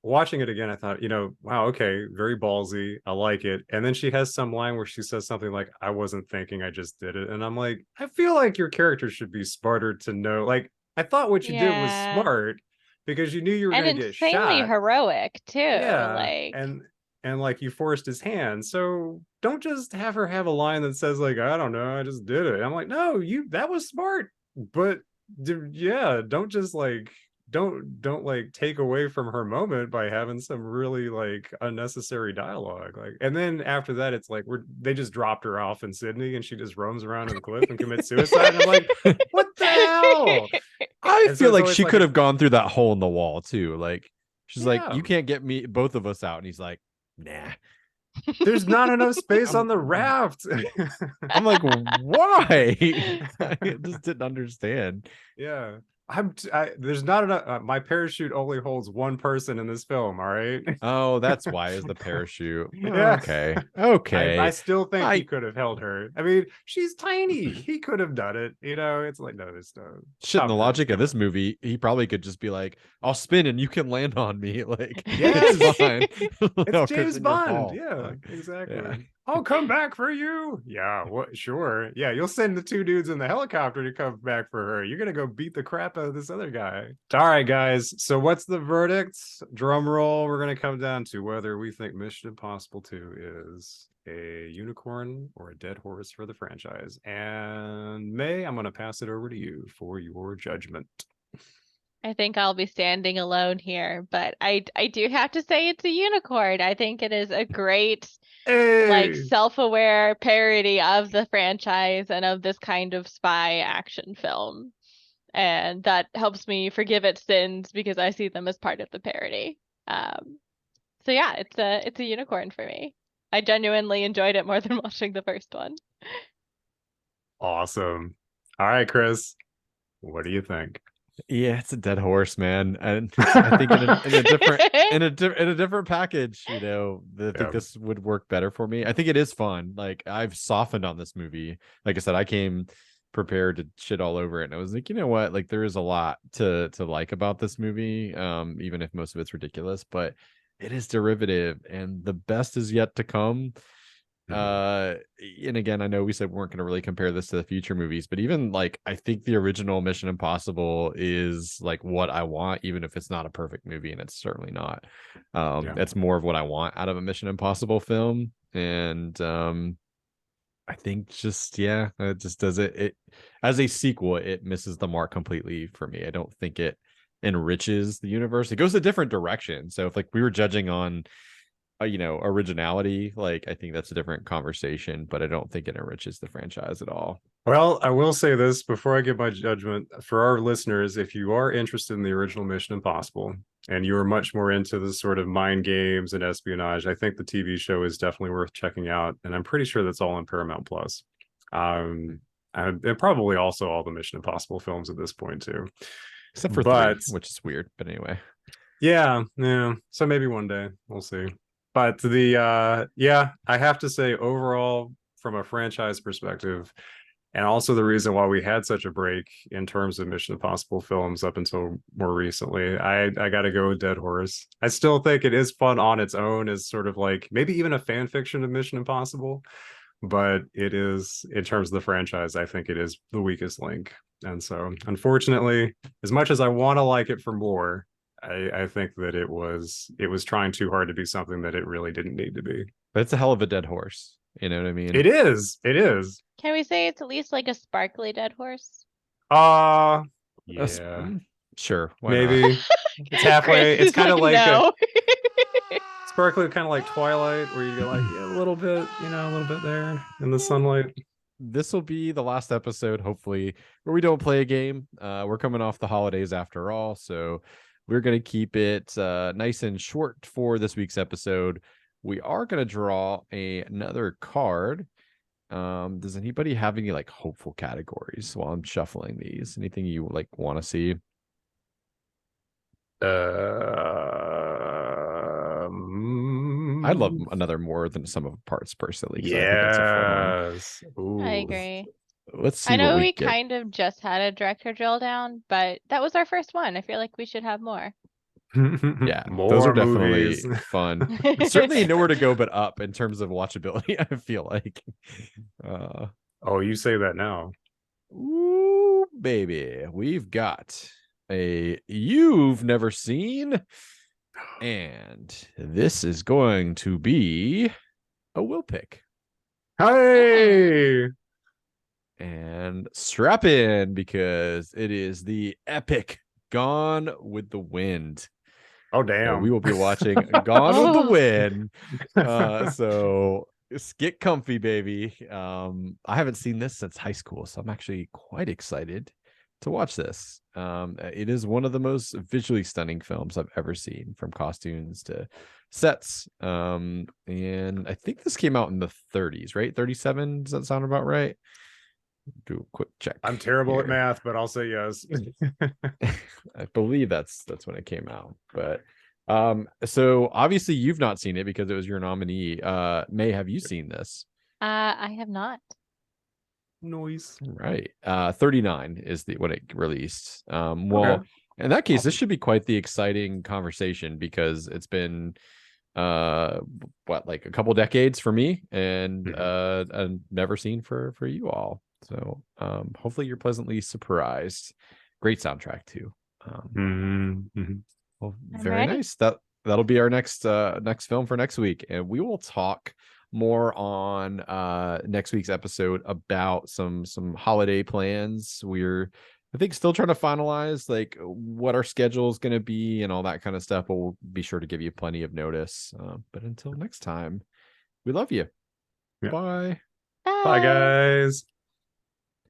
watching it again, I thought, wow, okay, very ballsy. I like it. And then she has some line where she says something like, "I wasn't thinking, I just did it." And I'm like, I feel like your character should be smarter to know. Like, I thought what you did was smart because you knew you were going to get shot. And insanely heroic too. Yeah, like and like you forced his hand. So don't just have her have a line that says like, "I don't know, I just did it." I'm like, no, that was smart, but yeah, don't just like don't like take away from her moment by having some really like unnecessary dialogue. Like, and then after that, it's like they just dropped her off in Sydney and she just roams around in the cliff and commits suicide. And I'm like, what the hell? I And so feel it's like always she like could have gone through that hole in the wall too. Like she's like, yeah, you can't get me both of us out, and he's like, nah. there's not enough space on the I'm raft. I'm like, why? I just didn't understand. Yeah. There's not enough. My parachute only holds one person in this film. All right. Oh, that's why is the parachute. Yeah. Okay. I Okay. still think he I could have held her. I mean, she's tiny. He could have done it. It's like, no, there's no shit in the Tom Cruise. logic of Come this on. movie, he probably could just be like, I'll spin and you can land on me. Like, Yes. it's fine. It's I'll James cushion your Bond. fall. Yeah, Like, yeah. exactly. I'll come back for you. Yeah, what? Sure. Yeah, you'll send the two dudes in the helicopter to come back for her. You're gonna go beat the crap out of this other guy. All right, guys. So what's the verdict? Drum roll. We're gonna come down to whether we think Mission Impossible 2 is a unicorn or a dead horse for the franchise. And May, I'm gonna pass it over to you for your judgment. I think I'll be standing alone here, but I do have to say it's a unicorn. I think it is a great like Hey. self-aware parody of the franchise and of this kind of spy action film. And that helps me forgive its sins because I see them as part of the parody. So yeah, it's a unicorn for me. I genuinely enjoyed it more than watching the first one. Awesome. All right, Chris. What do you think? Yeah, it's a dead horse, man. And I think in a different package, I think Yeah. this would work better for me. I think it is fun. Like I've softened on this movie. Like I said, I came prepared to shit all over it, and I was like, you know what? Like there is a lot to like about this movie, even if most of it's ridiculous, but it is derivative, and the best is yet to come. And again, I know we said we weren't going to really compare this to the future movies, but even like I think the original Mission Impossible is like what I want, even if it's not a perfect movie, and it's certainly not. It's more of what I want out of a Mission Impossible film. And I think just it just does it as a sequel, it misses the mark completely for me. I don't think it enriches the universe. It goes a different direction. So if like we were judging on originality, like I think that's a different conversation, but I don't think it enriches the franchise at all. Well, I will say this before I give my judgment for our listeners. If you are interested in the original Mission Impossible and you are much more into the sort of mind games and espionage, I think the TV show is definitely worth checking out. And I'm pretty sure that's all on Paramount Plus. And probably also all the Mission Impossible films at this point too. Except for 3, which is weird. But anyway. Yeah. So maybe one day we'll see. But I have to say overall, from a franchise perspective, and also the reason why we had such a break in terms of Mission Impossible films up until more recently, I got to go with Dead Horse. I still think it is fun on its own as sort of like maybe even a fan fiction of Mission Impossible, but it is, in terms of the franchise, I think it is the weakest link. And so unfortunately, as much as I want to like it for more, I think that it was trying too hard to be something that it really didn't need to be. But it's a hell of a dead horse. You know what I mean? It is. It is. Can we say it's at least like a sparkly dead horse? Yeah. Sure. Maybe. It's halfway. Chris It's kind of like no. sparkly, kind of like Twilight, where you go like a little bit, a little bit there in the sunlight. This will be the last episode, hopefully, where we don't play a game. We're coming off the holidays after all, so we're going to keep it nice and short for this week's episode. We are going to draw another card. Does anybody have any like hopeful categories while I'm shuffling these? Anything you like want to see? I'd love another more than some of the parts personally. Yes. I agree. Let's see. I know we kind of just had a director drill down, but that was our first one. I feel like we should have more. Yeah, more those are movies. definitely fun. Certainly nowhere to go but up in terms of watchability, I feel like. Oh, you say that now. Ooh, baby. We've got a You've Never Seen. And this is going to be a Will pick. Hey! And strap in because it is the epic Gone with the Wind. Oh, So damn. we will be watching Gone with the Oh. Wind. So get comfy, baby. I haven't seen this since high school, so I'm actually quite excited to watch this. It is one of the most visually stunning films I've ever seen, from costumes to sets. And I think this came out in the 30s, right? 37. Does that sound about right? Do a quick check. I'm terrible at here. math, but I'll say yes. I believe that's when it came out. But so obviously you've not seen it because it was your nominee. May, have you seen this? I have not. Noise. Right. 39 is the when it released. Well, Okay. in that case, this should be quite the exciting conversation, because it's been like a couple decades for me, and never seen for you all. So hopefully you're pleasantly surprised. Great soundtrack too. Well, I'm very ready. nice. That'll be our next film for next week, and we will talk more on next week's episode about some holiday plans. We're, I think, still trying to finalize like what our schedule is going to be and all that kind of stuff, but we'll be sure to give you plenty of notice. But until next time, we love you. Yeah. Bye. Bye, Bye. guys.